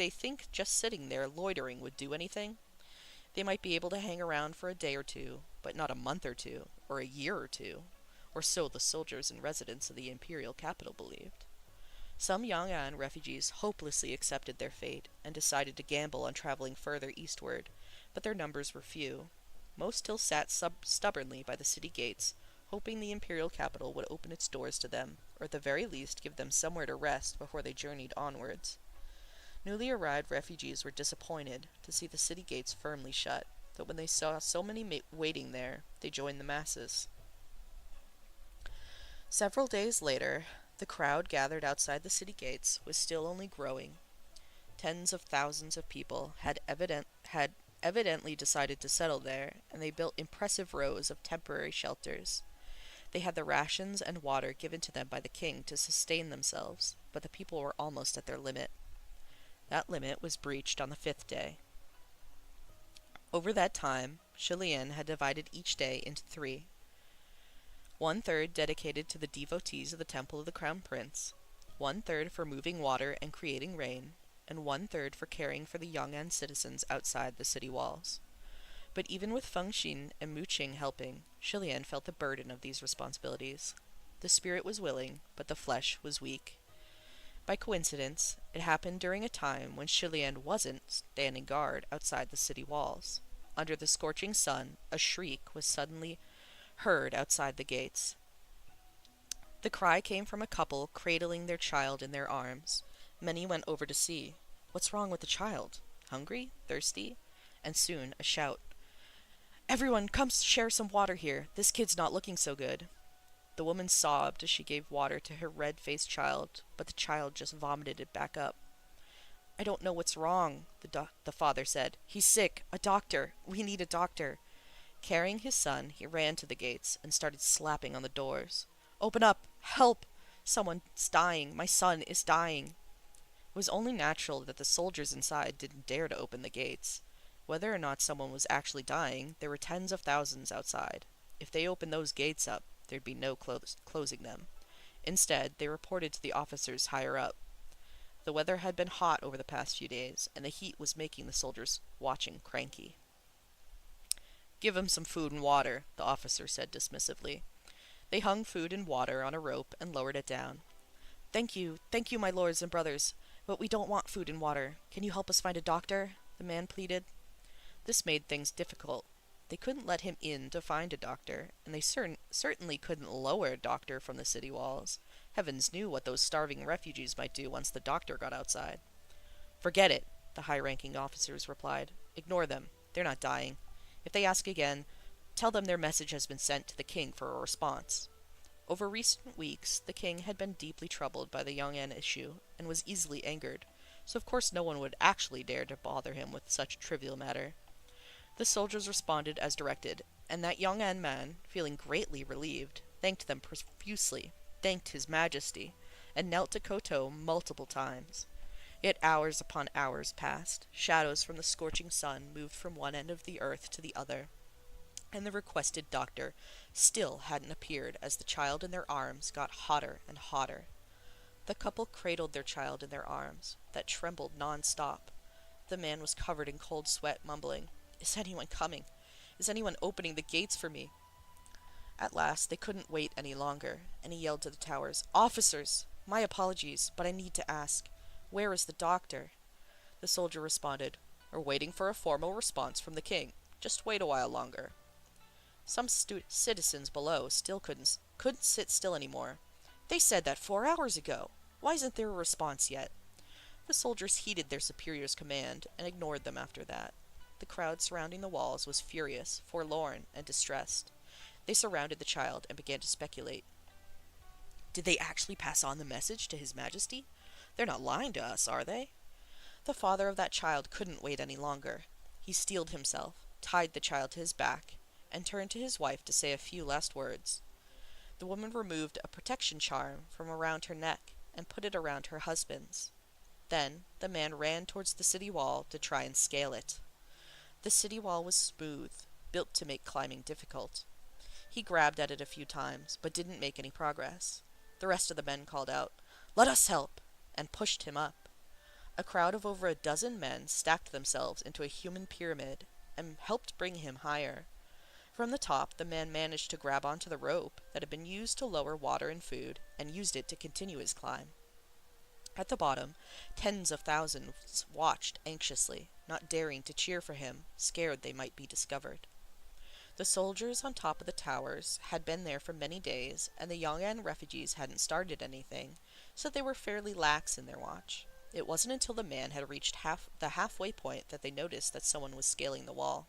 think just sitting there loitering would do anything? They might be able to hang around for a day or two, but not a month or two, or a year or two, or so the soldiers and residents of the imperial capital believed. Some Yong'an refugees hopelessly accepted their fate and decided to gamble on traveling further eastward, but their numbers were few. Most still sat stubbornly by the city gates, hoping the imperial capital would open its doors to them, or at the very least give them somewhere to rest before they journeyed onwards. Newly arrived refugees were disappointed to see the city gates firmly shut, but when they saw so many waiting there, they joined the masses. Several days later, the crowd gathered outside the city gates was still only growing. Tens of thousands of people had evidently decided to settle there, and they built impressive rows of temporary shelters. They had the rations and water given to them by the king to sustain themselves, but the people were almost at their limit. That limit was breached on the 5th day. Over that time, Shilian had divided each day into 3. 1/3 dedicated to the devotees of the Temple of the Crown Prince, 1/3 for moving water and creating rain, and 1/3 for caring for the Yong'an citizens outside the city walls. But even with Fengxin and Muqing helping, Shilian felt the burden of these responsibilities. The spirit was willing, but the flesh was weak. By coincidence, it happened during a time when Shilian wasn't standing guard outside the city walls. Under the scorching sun, a shriek was suddenly heard outside the gates. The cry came from a couple cradling their child in their arms. Many went over to see. "What's wrong with the child?" hungry, thirsty, and soon a shout. "Everyone, come share some water here. This kid's not looking so good." The woman sobbed as she gave water to her red-faced child, but the child just vomited it back up. "I don't know what's wrong," the father said. "He's sick. A doctor. We need a doctor." Carrying his son, he ran to the gates and started slapping on the doors. "Open up! Help! Someone's dying. My son is dying." It was only natural that the soldiers inside didn't dare to open the gates. Whether or not someone was actually dying, there were tens of thousands outside. If they opened those gates up, there'd be no closing them. Instead, they reported to the officers higher up. The weather had been hot over the past few days, and the heat was making the soldiers watching cranky. "Give him some food and water," the officer said dismissively. They hung food and water on a rope and lowered it down. Thank you, my lords and brothers, but we don't want food and water. Can you help us find a doctor?" the man pleaded. This made things difficult. They couldn't let him in to find a doctor, and they certainly couldn't lower a doctor from the city walls. Heavens knew what those starving refugees might do once the doctor got outside. "Forget it," the high-ranking officers replied. "Ignore them. They're not dying. If they ask again, tell them their message has been sent to the king for a response." Over recent weeks, the king had been deeply troubled by the Yong'an issue, and was easily angered, so of course no one would actually dare to bother him with such a trivial matter. The soldiers responded as directed, and that Yong'an man, feeling greatly relieved, thanked them profusely, thanked his majesty, and knelt to Koto multiple times. Yet hours upon hours passed, shadows from the scorching sun moved from one end of the earth to the other, and the requested doctor still hadn't appeared as the child in their arms got hotter and hotter. The couple cradled their child in their arms, that trembled non-stop. The man was covered in cold sweat, mumbling, "Is anyone coming? Is anyone opening the gates for me?" At last they couldn't wait any longer, and he yelled to the towers, "Officers! My apologies, but I need to ask. Where is the doctor?" The soldier responded, "We're waiting for a formal response from the king. Just wait a while longer." Some citizens below still couldn't sit still anymore. "They said that 4 hours ago. Why isn't there a response yet?" The soldiers heeded their superior's command and ignored them after that. The crowd surrounding the walls was furious, forlorn, and distressed. They surrounded the child and began to speculate. Did they actually pass on the message to His Majesty? They're not lying to us, are they? The father of that child couldn't wait any longer. He steeled himself, tied the child to his back, and turned to his wife to say a few last words. The woman removed a protection charm from around her neck and put it around her husband's. Then the man ran towards the city wall to try and scale it. The city wall was smooth, built to make climbing difficult. He grabbed at it a few times, but didn't make any progress. The rest of the men called out, "Let us help!" and pushed him up. A crowd of over a dozen men stacked themselves into a human pyramid and helped bring him higher. From the top, the man managed to grab onto the rope that had been used to lower water and food, and used it to continue his climb. At the bottom, tens of thousands watched anxiously, not daring to cheer for him, scared they might be discovered. The soldiers on top of the towers had been there for many days, and the Yong'an refugees hadn't started anything, so they were fairly lax in their watch. It wasn't until the man had reached the halfway point that they noticed that someone was scaling the wall.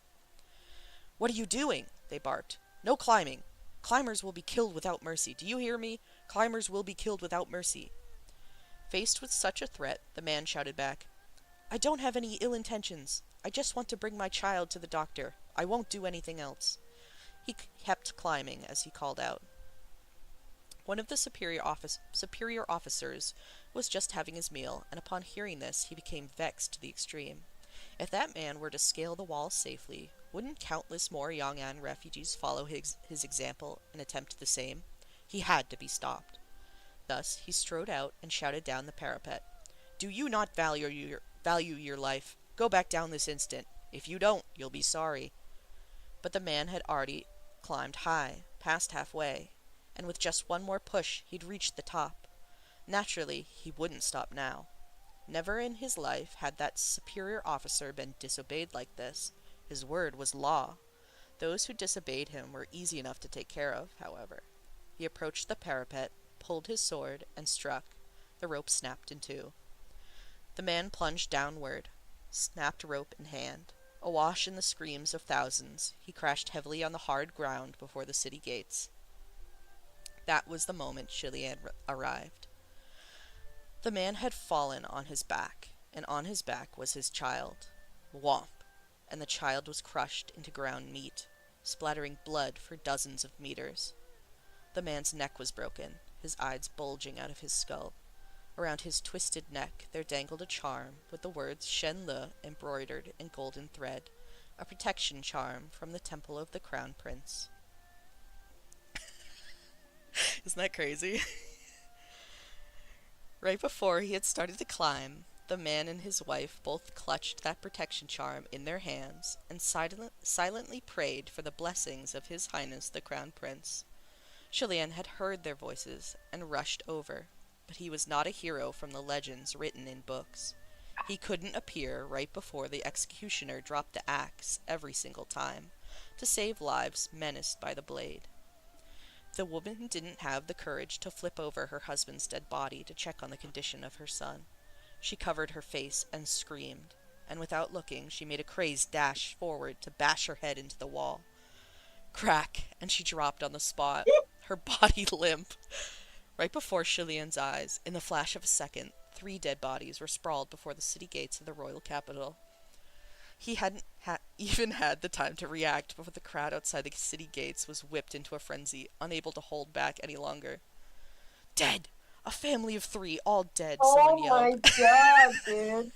"What are you doing?" they barked. "No climbing! Climbers will be killed without mercy. Do you hear me? Climbers will be killed without mercy." Faced with such a threat, the man shouted back, "I don't have any ill intentions. I just want to bring my child to the doctor. I won't do anything else." He kept climbing as he called out. One of the superior officers was just having his meal, and upon hearing this, he became vexed to the extreme. If that man were to scale the wall safely, wouldn't countless more Yong'an refugees follow his example and attempt the same? He had to be stopped. Thus he strode out and shouted down the parapet, "Do you not value your life? Go back down this instant. If you don't, you'll be sorry." But the man had already climbed high, past halfway, and with just one more push he'd reached the top. Naturally, he wouldn't stop now. Never in his life had that superior officer been disobeyed like this. His word was law. Those who disobeyed him were easy enough to take care of, however. He approached the parapet, pulled his sword, and struck. The rope snapped in two. The man plunged downward. snapped rope in hand. Awash in the screams of thousands, he crashed heavily on the hard ground before the city gates. That was the moment Chilian arrived. The man had fallen on his back, and on his back was his child. Whomp! And the child was crushed into ground meat, splattering blood for dozens of meters. The man's neck was broken, his eyes bulging out of his skull. Around his twisted neck there dangled a charm with the words Shen Le embroidered in golden thread, a protection charm from the temple of the Crown Prince. Isn't that crazy? Right before he had started to climb, the man and his wife both clutched that protection charm in their hands and silently prayed for the blessings of His Highness the Crown Prince. Chilian had heard their voices and rushed over, but he was not a hero from the legends written in books. He couldn't appear right before the executioner dropped the axe every single time, to save lives menaced by the blade. The woman didn't have the courage to flip over her husband's dead body to check on the condition of her son. She covered her face and screamed, and without looking, she made a crazed dash forward to bash her head into the wall. Crack, and she dropped on the spot, her body limp. Right before Chilian's eyes, in the flash of a second, 3 dead bodies were sprawled before the city gates of the royal capital. He hadn't even had the time to react before the crowd outside the city gates was whipped into a frenzy, unable to hold back any longer. Dead! A family of 3, all dead, someone yelled. Oh my god, dude.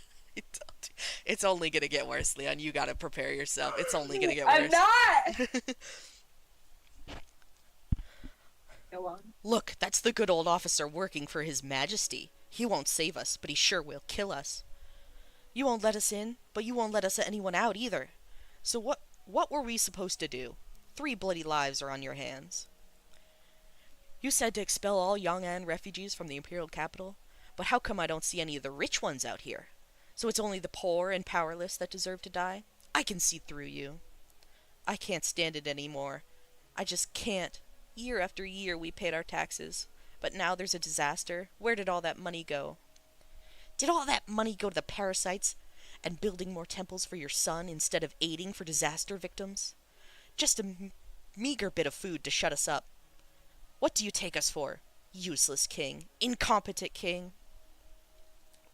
It's only gonna get worse, Leon. You gotta prepare yourself. It's only gonna get worse. I'm not! Go on. Look, that's the good old officer working for His Majesty. He won't save us, but he sure will kill us. You won't let us in, but you won't let us anyone out either. So what were we supposed to do? 3 bloody lives are on your hands. You said to expel all Yong'an refugees from the imperial capital, but how come I don't see any of the rich ones out here? So it's only the poor and powerless that deserve to die? I can see through you. I can't stand it anymore. I just can't. Year after year we paid our taxes, but now there's a disaster. Where did all that money go? Did all that money go to the parasites and building more temples for your son instead of aiding for disaster victims? Just a meager bit of food to shut us up. What do you take us for? Useless king. Incompetent king.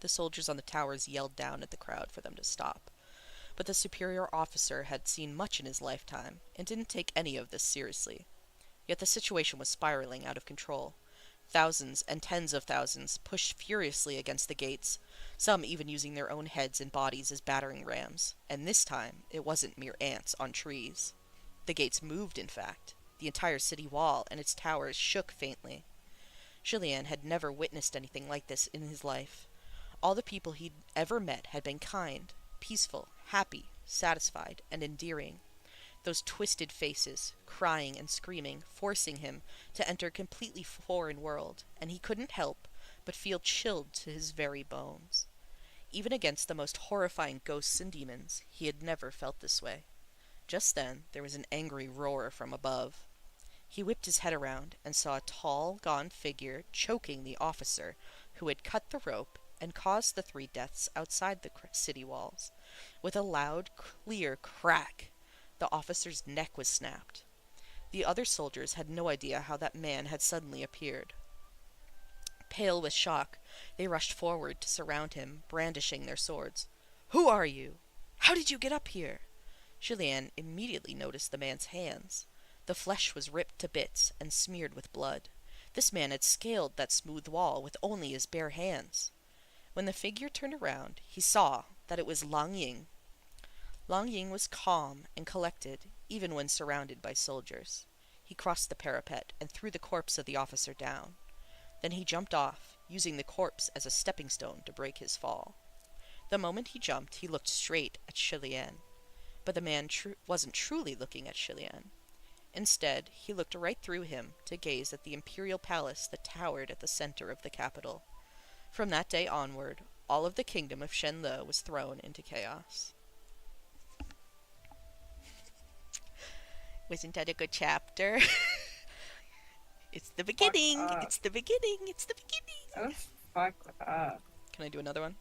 The soldiers on the towers yelled down at the crowd for them to stop, but the superior officer had seen much in his lifetime and didn't take any of this seriously. Yet the situation was spiraling out of control. Thousands and tens of thousands pushed furiously against the gates, some even using their own heads and bodies as battering rams, and this time it wasn't mere ants on trees. The gates moved, in fact. The entire city wall and its towers shook faintly. Chilian had never witnessed anything like this in his life. All the people he'd ever met had been kind, peaceful, happy, satisfied, and endearing. Those twisted faces, crying and screaming, forcing him to enter a completely foreign world, and he couldn't help but feel chilled to his very bones. Even against the most horrifying ghosts and demons, he had never felt this way. Just then, there was an angry roar from above. He whipped his head around and saw a tall, gaunt figure choking the officer who had cut the rope and caused the 3 deaths outside the city walls. With a loud, clear crack, the officer's neck was snapped. The other soldiers had no idea how that man had suddenly appeared. Pale with shock, they rushed forward to surround him, brandishing their swords. "Who are you? How did you get up here?" Chilian immediately noticed the man's hands. The flesh was ripped to bits and smeared with blood. This man had scaled that smooth wall with only his bare hands. When the figure turned around, he saw that it was Lang Ying. Lang Ying was calm and collected, even when surrounded by soldiers. He crossed the parapet and threw the corpse of the officer down. Then he jumped off, using the corpse as a stepping stone to break his fall. The moment he jumped, he looked straight at Chilian. But the man wasn't truly looking at Chilian. Instead, he looked right through him to gaze at the imperial palace that towered at the center of the capital. From that day onward, all of the kingdom of Shen Le was thrown into chaos. Wasn't that a good chapter? It's the beginning! It's the beginning! It's the beginning! Oh, fuck up. Can I do another one?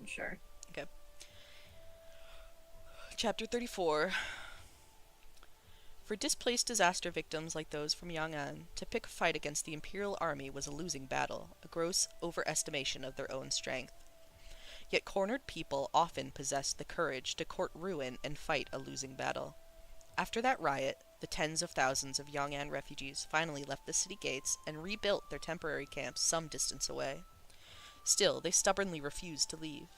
Sure. Okay. Chapter 34. For displaced disaster victims like those from Yang'an, to pick a fight against the Imperial Army was a losing battle, a gross overestimation of their own strength. Yet cornered people often possessed the courage to court ruin and fight a losing battle. After that riot, the tens of thousands of Yang'an refugees finally left the city gates and rebuilt their temporary camps some distance away. Still, they stubbornly refused to leave.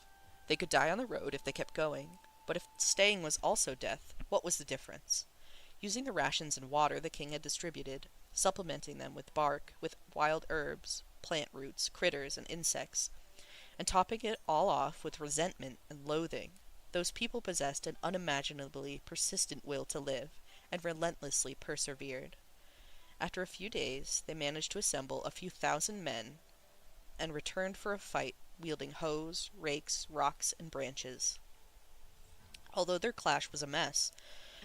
They could die on the road if they kept going, but if staying was also death, what was the difference? Using the rations and water the king had distributed, supplementing them with bark, with wild herbs, plant roots, critters, and insects, and topping it all off with resentment and loathing, those people possessed an unimaginably persistent will to live, and relentlessly persevered. After a few days, they managed to assemble a few thousand men, and returned for a fight, wielding hoes, rakes, rocks, and branches. Although their clash was a mess,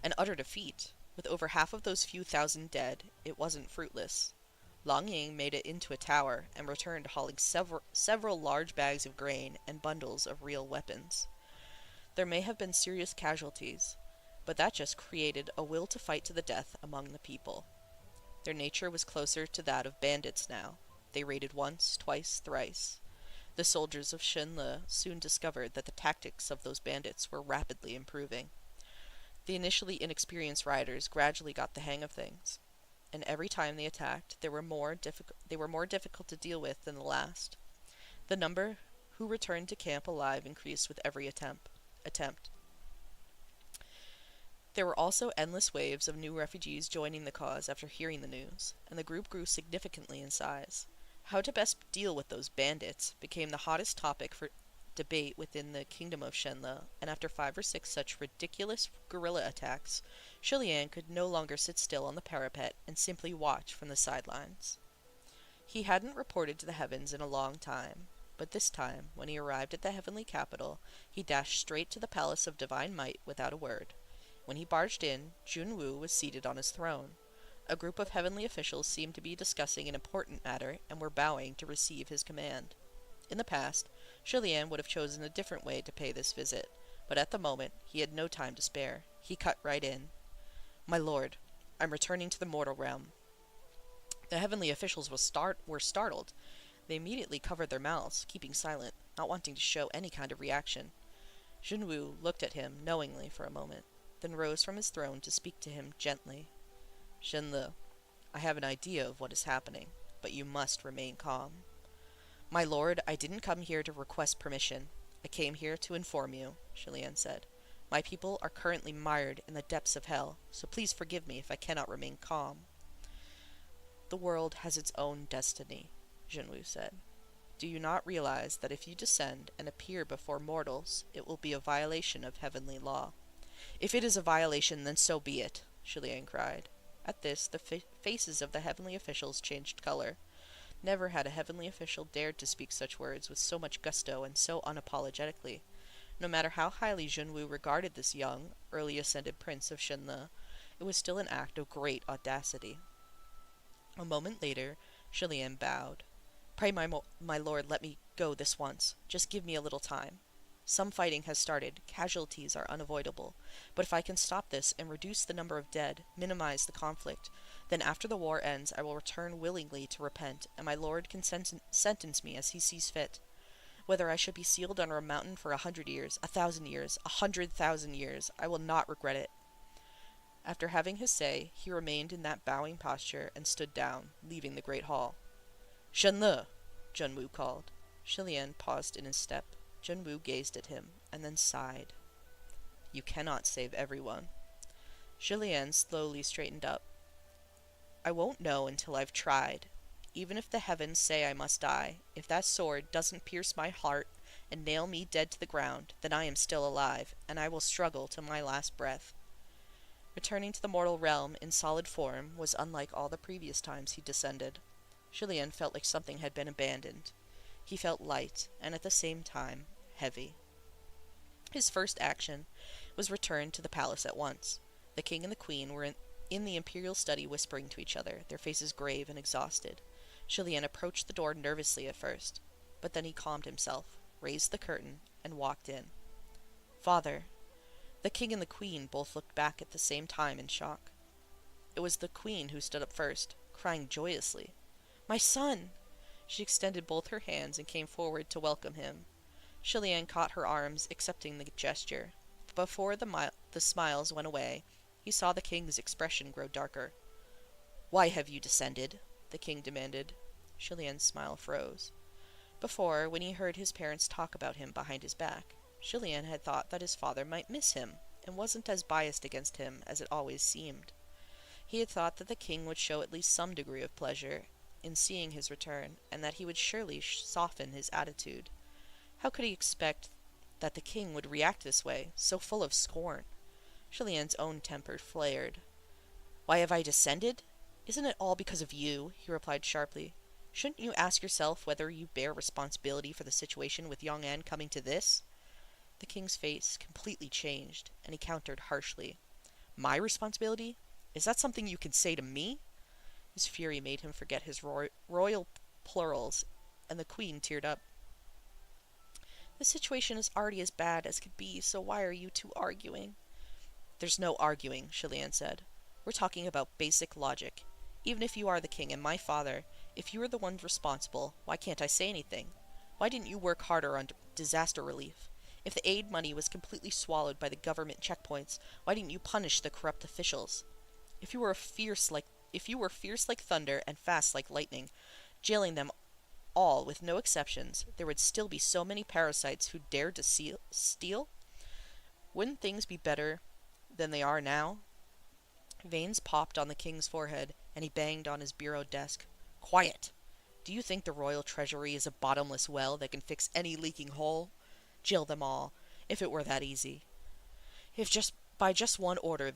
an utter defeat, with over half of those few thousand dead, it wasn't fruitless. Long Ying made it into a tower, and returned hauling several large bags of grain and bundles of real weapons. There may have been serious casualties, but that just created a will to fight to the death among the people. Their nature was closer to that of bandits now. They raided once, twice, thrice. The soldiers of Shenle soon discovered that the tactics of those bandits were rapidly improving. The initially inexperienced riders gradually got the hang of things, and every time they attacked, they were more difficult to deal with than the last. The number who returned to camp alive increased with every attempt. There were also endless waves of new refugees joining the cause after hearing the news, and the group grew significantly in size. How to best deal with those bandits became the hottest topic for debate within the kingdom of Shenle, and after 5 or 6 such ridiculous guerrilla attacks, Shilian could no longer sit still on the parapet and simply watch from the sidelines. He hadn't reported to the heavens in a long time, but this time, when he arrived at the heavenly capital, he dashed straight to the palace of divine might without a word. When he barged in, Junwu was seated on his throne. A group of heavenly officials seemed to be discussing an important matter and were bowing to receive his command. In the past, Shilian would have chosen a different way to pay this visit, but at the moment he had no time to spare. He cut right in. "My lord, I'm returning to the mortal realm." The heavenly officials were startled. They immediately covered their mouths, keeping silent, not wanting to show any kind of reaction. Junwu looked at him knowingly for a moment, then rose from his throne to speak to him gently. "Shenle, I have an idea of what is happening, but you must remain calm." "My lord, I didn't come here to request permission. I came here to inform you," Shilian said. "My people are currently mired in the depths of hell, so please forgive me if I cannot remain calm." "The world has its own destiny," Junwu said. "Do you not realize that if you descend and appear before mortals, it will be a violation of heavenly law?" "If it is a violation, then so be it," Shilian cried. At this, the faces of the heavenly officials changed color. Never had a heavenly official dared to speak such words with so much gusto and so unapologetically. No matter how highly Junwu regarded this young, early ascended prince of Shenle, it was still an act of great audacity. A moment later, Shilian bowed. "Pray, my lord, let me go this once. Just give me a little time. Some fighting has started, casualties are unavoidable, but if I can stop this and reduce the number of dead, minimize the conflict, then after the war ends I will return willingly to repent, and my lord can sentence me as he sees fit. Whether I should be sealed under a mountain for 100 years, 1,000 years, 100,000 years, I will not regret it." After having his say, he remained in that bowing posture and stood down, leaving the great hall. "Shenle!" Junwu called. Shilian paused in his step. Junwu gazed at him, and then sighed. "You cannot save everyone." Shilian slowly straightened up. "I won't know until I've tried. Even if the heavens say I must die, if that sword doesn't pierce my heart and nail me dead to the ground, then I am still alive, and I will struggle to my last breath." Returning to the mortal realm in solid form was unlike all the previous times he descended. Shilian felt like something had been abandoned. He felt light, and at the same time, heavy. His first action was return to the palace at once. The king and the queen were in the imperial study whispering to each other, their faces grave and exhausted. Shilian approached the door nervously at first, but then he calmed himself, raised the curtain, and walked in. "Father." The king and the queen both looked back at the same time in shock. It was the queen who stood up first, crying joyously. "My son!" She extended both her hands and came forward to welcome him. Chilian caught her arms, accepting the gesture. But before the smiles went away, he saw the king's expression grow darker. "Why have you descended?" the king demanded. Chilian's smile froze. Before, when he heard his parents talk about him behind his back, Chilian had thought that his father might miss him, and wasn't as biased against him as it always seemed. He had thought that the king would show at least some degree of pleasure in seeing his return, and that he would surely soften his attitude. How could he expect that the king would react this way, so full of scorn? Chilian's own temper flared. "Why have I descended? Isn't it all because of you?" he replied sharply. "Shouldn't you ask yourself whether you bear responsibility for the situation with Yong An coming to this?" The king's face completely changed, and he countered harshly. "My responsibility? Is that something you can say to me?" His fury made him forget his royal plurals, and the queen teared up. "The situation is already as bad as could be, so why are you two arguing?" "There's no arguing," Chilian said. "We're talking about basic logic. Even if you are the king and my father, if you are the one responsible, why can't I say anything? Why didn't you work harder on disaster relief? If the aid money was completely swallowed by the government checkpoints, why didn't you punish the corrupt officials? If you were fierce like thunder and fast like lightning, jailing them all with no exceptions, there would still be so many parasites who dared to steal? Wouldn't things be better than they are now?" Veins popped on the king's forehead, and he banged on his bureau desk. "Quiet! Do you think the royal treasury is a bottomless well that can fix any leaking hole? Jail them all, if it were that easy. If by just one order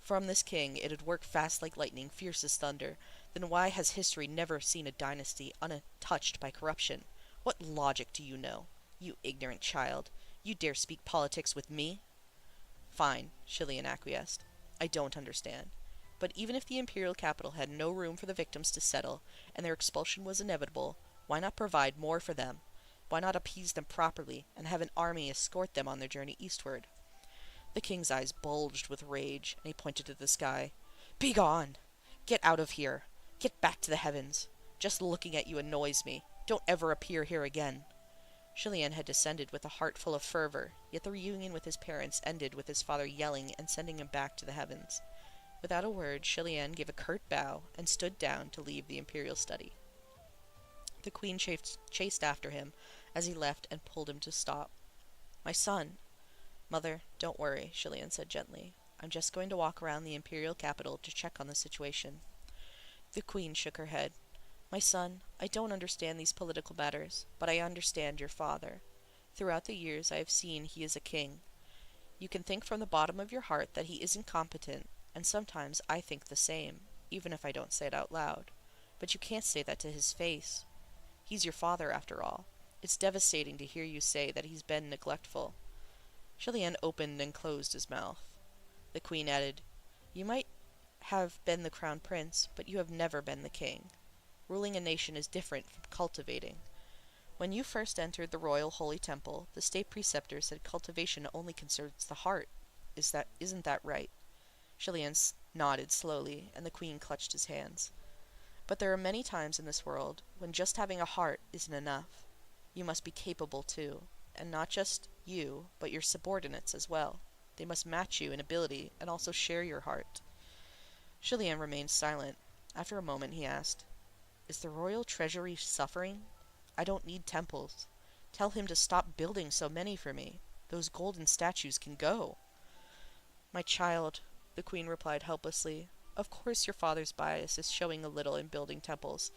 from this king it'd work fast like lightning, fierce as thunder, then why has history never seen a dynasty untouched by corruption? What logic do you know? You ignorant child. You dare speak politics with me?" "Fine," Chilian acquiesced. "I don't understand. But even if the imperial capital had no room for the victims to settle, and their expulsion was inevitable, why not provide more for them? Why not appease them properly, and have an army escort them on their journey eastward?" The king's eyes bulged with rage, and he pointed to the sky. "Begone! Get out of here! Get back to the heavens! Just looking at you annoys me. Don't ever appear here again." Chilian had descended with a heart full of fervor, yet the reunion with his parents ended with his father yelling and sending him back to the heavens. Without a word, Chilian gave a curt bow and stood down to leave the imperial study. The queen chased after him as he left and pulled him to stop. "My son." "Mother, don't worry," Chilian said gently. "I'm just going to walk around the imperial capital to check on the situation." The queen shook her head. "My son, I don't understand these political matters, but I understand your father. Throughout the years I have seen he is a king. You can think from the bottom of your heart that he isn't competent, and sometimes I think the same, even if I don't say it out loud. But you can't say that to his face. He's your father, after all. It's devastating to hear you say that he's been neglectful." Chilian opened and closed his mouth. The queen added, "You might have been the crown prince, but you have never been the king. Ruling a nation is different from cultivating. When you first entered the royal holy temple, the state preceptor said cultivation only concerns the heart. Isn't that right?" Chilian nodded slowly, and the queen clutched his hands. "But there are many times in this world when just having a heart isn't enough. You must be capable too, and not just you, but your subordinates as well. They must match you in ability and also share your heart." Chilian remained silent. After a moment he asked, "Is the royal treasury suffering? I don't need temples. Tell him to stop building so many for me. Those golden statues can go." "My child," the queen replied helplessly, "of course your father's bias is showing a little in building temples.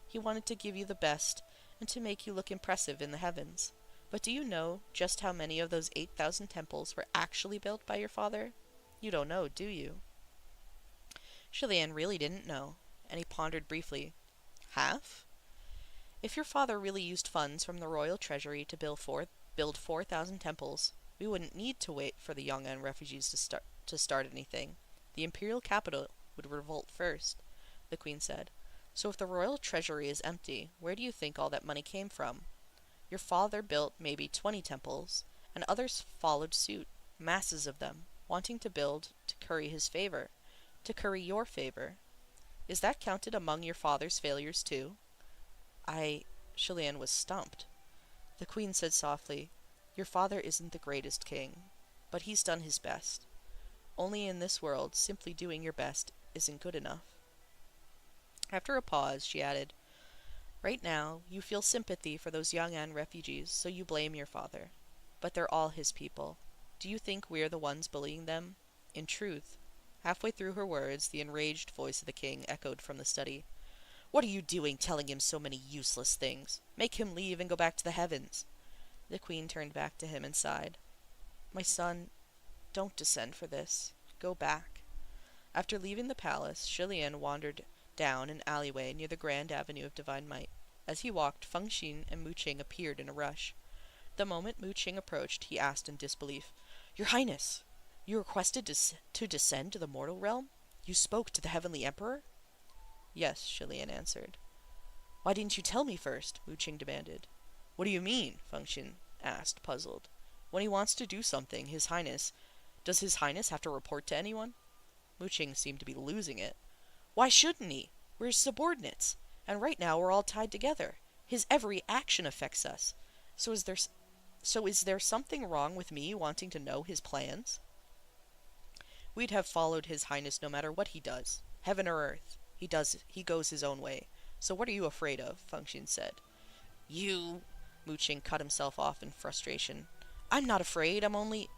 He wanted to give you the best, and to make you look impressive in the heavens. But do you know just how many of those 8,000 temples were actually built by your father? You don't know, do you?" Chilian really didn't know, and he pondered briefly. "Half? If your father really used funds from the royal treasury to build 4,000 temples, we wouldn't need to wait for the Yong'an refugees to start anything. The imperial capital would revolt first," the queen said. "So if the royal treasury is empty, where do you think all that money came from?" Your father built maybe 20 temples, and others followed suit, masses of them, wanting to build to curry his favor, to curry your favor. Is that counted among your father's failures too? I. Shilian was stumped. The queen said softly, Your father isn't the greatest king, but he's done his best. Only in this world, simply doing your best isn't good enough. After a pause, she added, Right now, you feel sympathy for those Yang'an refugees, so you blame your father. But they're all his people. Do you think we're the ones bullying them? In truth, halfway through her words, the enraged voice of the king echoed from the study. What are you doing telling him so many useless things? Make him leave and go back to the heavens. The queen turned back to him and sighed. My son, don't descend for this. Go back. After leaving the palace, Shilian wandered down an alleyway near the grand avenue of Divine Might. As he walked, Feng Xin and Mu Qing appeared in a rush. The moment Mu Qing approached, he asked in disbelief, Your Highness, you requested to descend to the mortal realm? You spoke to the Heavenly Emperor? Yes, Shilian answered. Why didn't you tell me first? Mu Qing demanded. What do you mean? Feng Xin asked, puzzled. When he wants to do something, does His Highness have to report to anyone? Mu Qing seemed to be losing it. Why shouldn't he? We're his subordinates, and right now we're all tied together. His every action affects us. So is there something wrong with me wanting to know his plans? We'd have followed His Highness no matter what he does, heaven or earth. He goes his own way. So what are you afraid of? Feng Xin said. You... Mu Qing cut himself off in frustration. I'm not afraid, I'm only...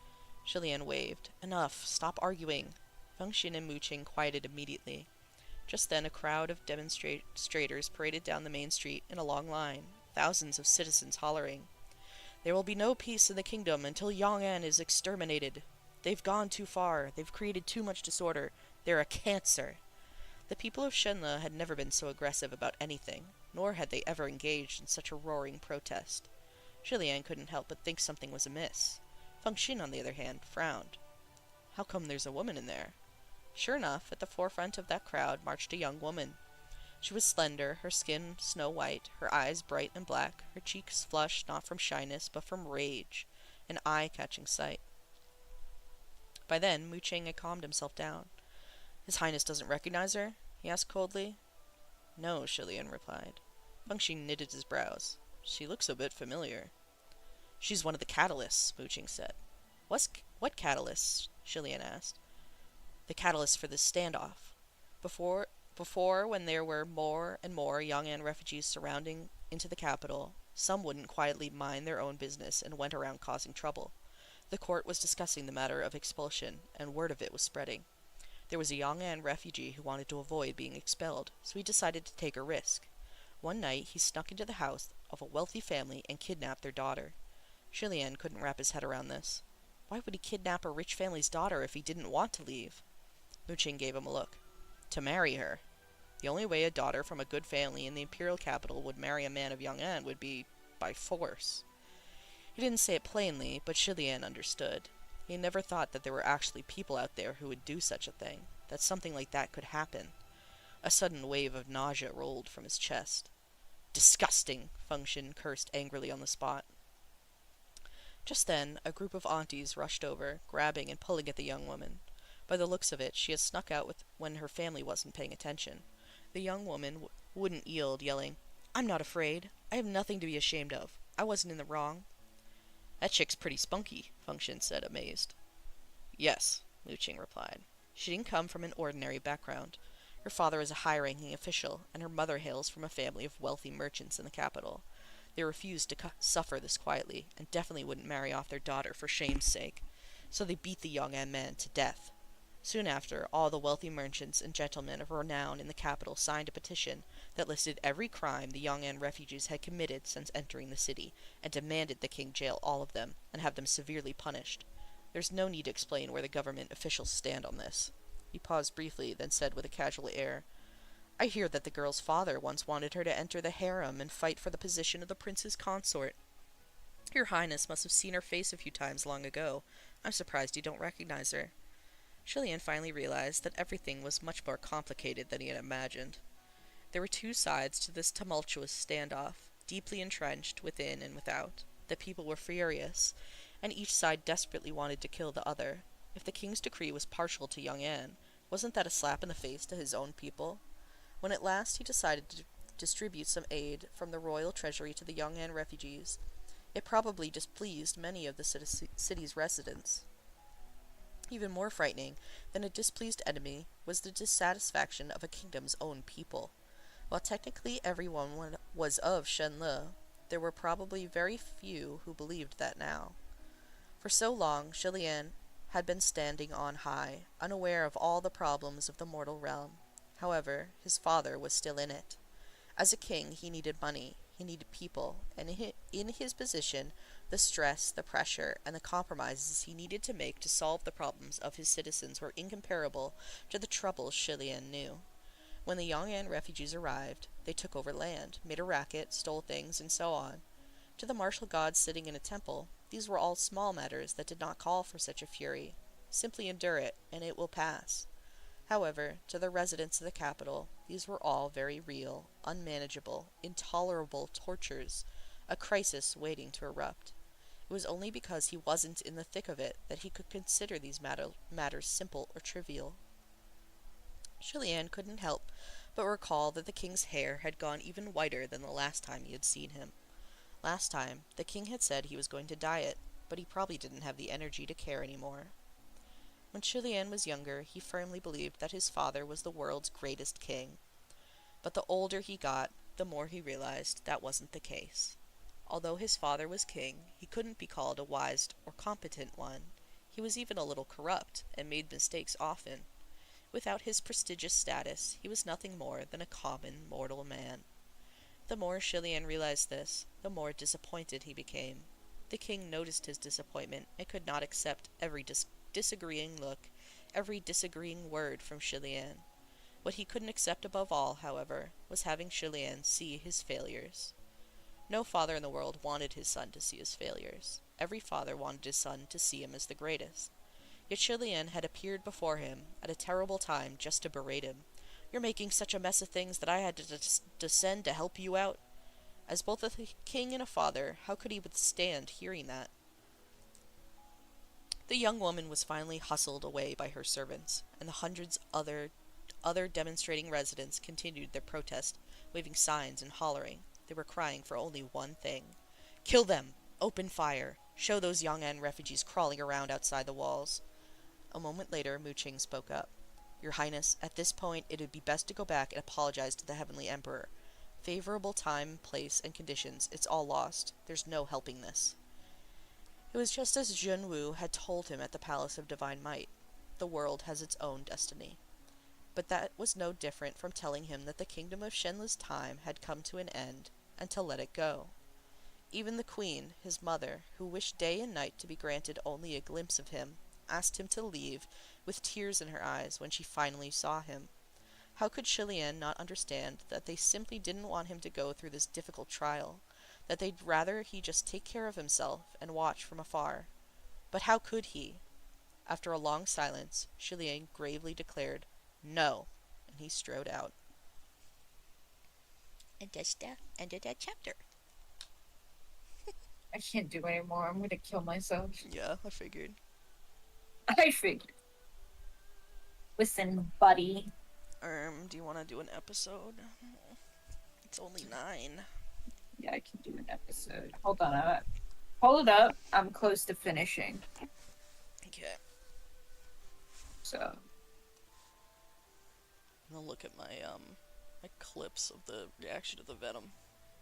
Shilian waved. Enough, stop arguing. Feng Xin and Mu Qing quieted immediately. Just then a crowd of demonstrators paraded down the main street in a long line, thousands of citizens hollering. There will be no peace in the kingdom until Yang'an is exterminated. They've gone too far. They've created too much disorder. They're a cancer. The people of Shenle had never been so aggressive about anything, nor had they ever engaged in such a roaring protest. Shilian couldn't help but think something was amiss. Feng Xin, on the other hand, frowned. How come there's a woman in there? Sure enough, at the forefront of that crowd marched a young woman. She was slender, her skin snow-white, her eyes bright and black, her cheeks flushed not from shyness but from rage, an eye-catching sight. By then, Mu Qing had calmed himself down. His Highness doesn't recognize her? He asked coldly. No, Shilian replied. Feng Xin knitted his brows. She looks a bit familiar. She's one of the catalysts, Mu Qing said. What catalysts? Shilian asked. The catalyst for this standoff. Before, when there were more and more Yang'an refugees surrounding into the capital, some wouldn't quietly mind their own business and went around causing trouble. The court was discussing the matter of expulsion, and word of it was spreading. There was a Yang'an refugee who wanted to avoid being expelled, so he decided to take a risk. One night, he snuck into the house of a wealthy family and kidnapped their daughter. Shilian couldn't wrap his head around this. Why would he kidnap a rich family's daughter if he didn't want to leave? Mu Qing gave him a look. To marry her. The only way a daughter from a good family in the imperial capital would marry a man of Yang'an would be by force. He didn't say it plainly, but Shilian understood. He had never thought that there were actually people out there who would do such a thing, that something like that could happen. A sudden wave of nausea rolled from his chest. Disgusting! Feng Xin cursed angrily on the spot. Just then, a group of aunties rushed over, grabbing and pulling at the young woman. By the looks of it, she had snuck out when her family wasn't paying attention. The young woman wouldn't yield, yelling, I'm not afraid. I have nothing to be ashamed of. I wasn't in the wrong. That chick's pretty spunky, Feng Xin said, amazed. Yes, Mu Qing replied. She didn't come from an ordinary background. Her father is a high-ranking official, and her mother hails from a family of wealthy merchants in the capital. They refused to suffer this quietly, and definitely wouldn't marry off their daughter for shame's sake. So they beat the Yang'an man to death. Soon after, all the wealthy merchants and gentlemen of renown in the capital signed a petition that listed every crime the Yang'an refugees had committed since entering the city, and demanded the king jail all of them, and have them severely punished. There's no need to explain where the government officials stand on this. He paused briefly, then said with a casual air, I hear that the girl's father once wanted her to enter the harem and fight for the position of the prince's consort. Your Highness must have seen her face a few times long ago. I'm surprised you don't recognize her. Shilian finally realized that everything was much more complicated than he had imagined. There were two sides to this tumultuous standoff. deeply entrenched within and without. The people were furious, and each side desperately wanted to kill the other. If the king's decree was partial to young Anne, wasn't that a slap in the face to his own people? When at last he decided to distribute some aid from the royal treasury to the young Anne refugees, it probably displeased many of the city's residents. Even more frightening than a displeased enemy was the dissatisfaction of a kingdom's own people. While technically everyone was of Shenle, there were probably very few who believed that now. For so long, Shilian had been standing on high, unaware of all the problems of the mortal realm. However, his father was still in it. As a king, he needed money, he needed people, and in his position, the stress, the pressure, and the compromises he needed to make to solve the problems of his citizens were incomparable to the troubles Shilian knew. When the Yong'an refugees arrived, they took over land, made a racket, stole things, and so on. To the martial gods sitting in a temple, these were all small matters that did not call for such a fury. Simply endure it, and it will pass. However, to the residents of the capital, these were all very real, unmanageable, intolerable tortures, a crisis waiting to erupt. It was only because he wasn't in the thick of it that he could consider these matters simple or trivial. Shilian couldn't help but recall that the king's hair had gone even whiter than the last time he had seen him. Last time, the king had said he was going to dye it, but he probably didn't have the energy to care anymore. When Shilian was younger, he firmly believed that his father was the world's greatest king. But the older he got, the more he realized that wasn't the case. Although his father was king, he couldn't be called a wise or competent one. He was even a little corrupt, and made mistakes often. Without his prestigious status, he was nothing more than a common mortal man. The more Shilian realized this, the more disappointed he became. The king noticed his disappointment and could not accept every disagreeing look, every disagreeing word from Shilian. What he couldn't accept above all, however, was having Shilian see his failures. No father in the world wanted his son to see his failures. Every father wanted his son to see him as the greatest. Yet Shilian had appeared before him at a terrible time just to berate him. "You're making such a mess of things that I had to descend to help you out." As both a king and a father, how could he withstand hearing that? The young woman was finally hustled away by her servants, and the hundreds other demonstrating residents continued their protest, waving signs and hollering. They were crying for only one thing. "Kill them! Open fire! Show those Yong'an refugees crawling around outside the walls." A moment later, Mu Qing spoke up. "Your Highness, at this point it would be best to go back and apologize to the Heavenly Emperor. Favorable time, place, and conditions, it's all lost. There's no helping this." It was just as Zhen Wu had told him at the Palace of Divine Might. The world has its own destiny. But that was no different from telling him that the kingdom of Shenle's time had come to an end, and to let it go. Even the queen, his mother, who wished day and night to be granted only a glimpse of him, asked him to leave, with tears in her eyes, when she finally saw him. How could Shilian not understand that they simply didn't want him to go through this difficult trial, that they'd rather he just take care of himself and watch from afar? But how could he? After a long silence, Shilian gravely declared, "No," and he strode out. And that's the end of that chapter. I can't do anymore. I'm gonna kill myself. Yeah, I figured. I figured. Listen, buddy. Do you want to do an episode? It's only 9. Yeah, I can do an episode. Hold on. Hold up. I'm close to finishing. Okay. So. I'm gonna look at my my clips of the reaction to the Venom.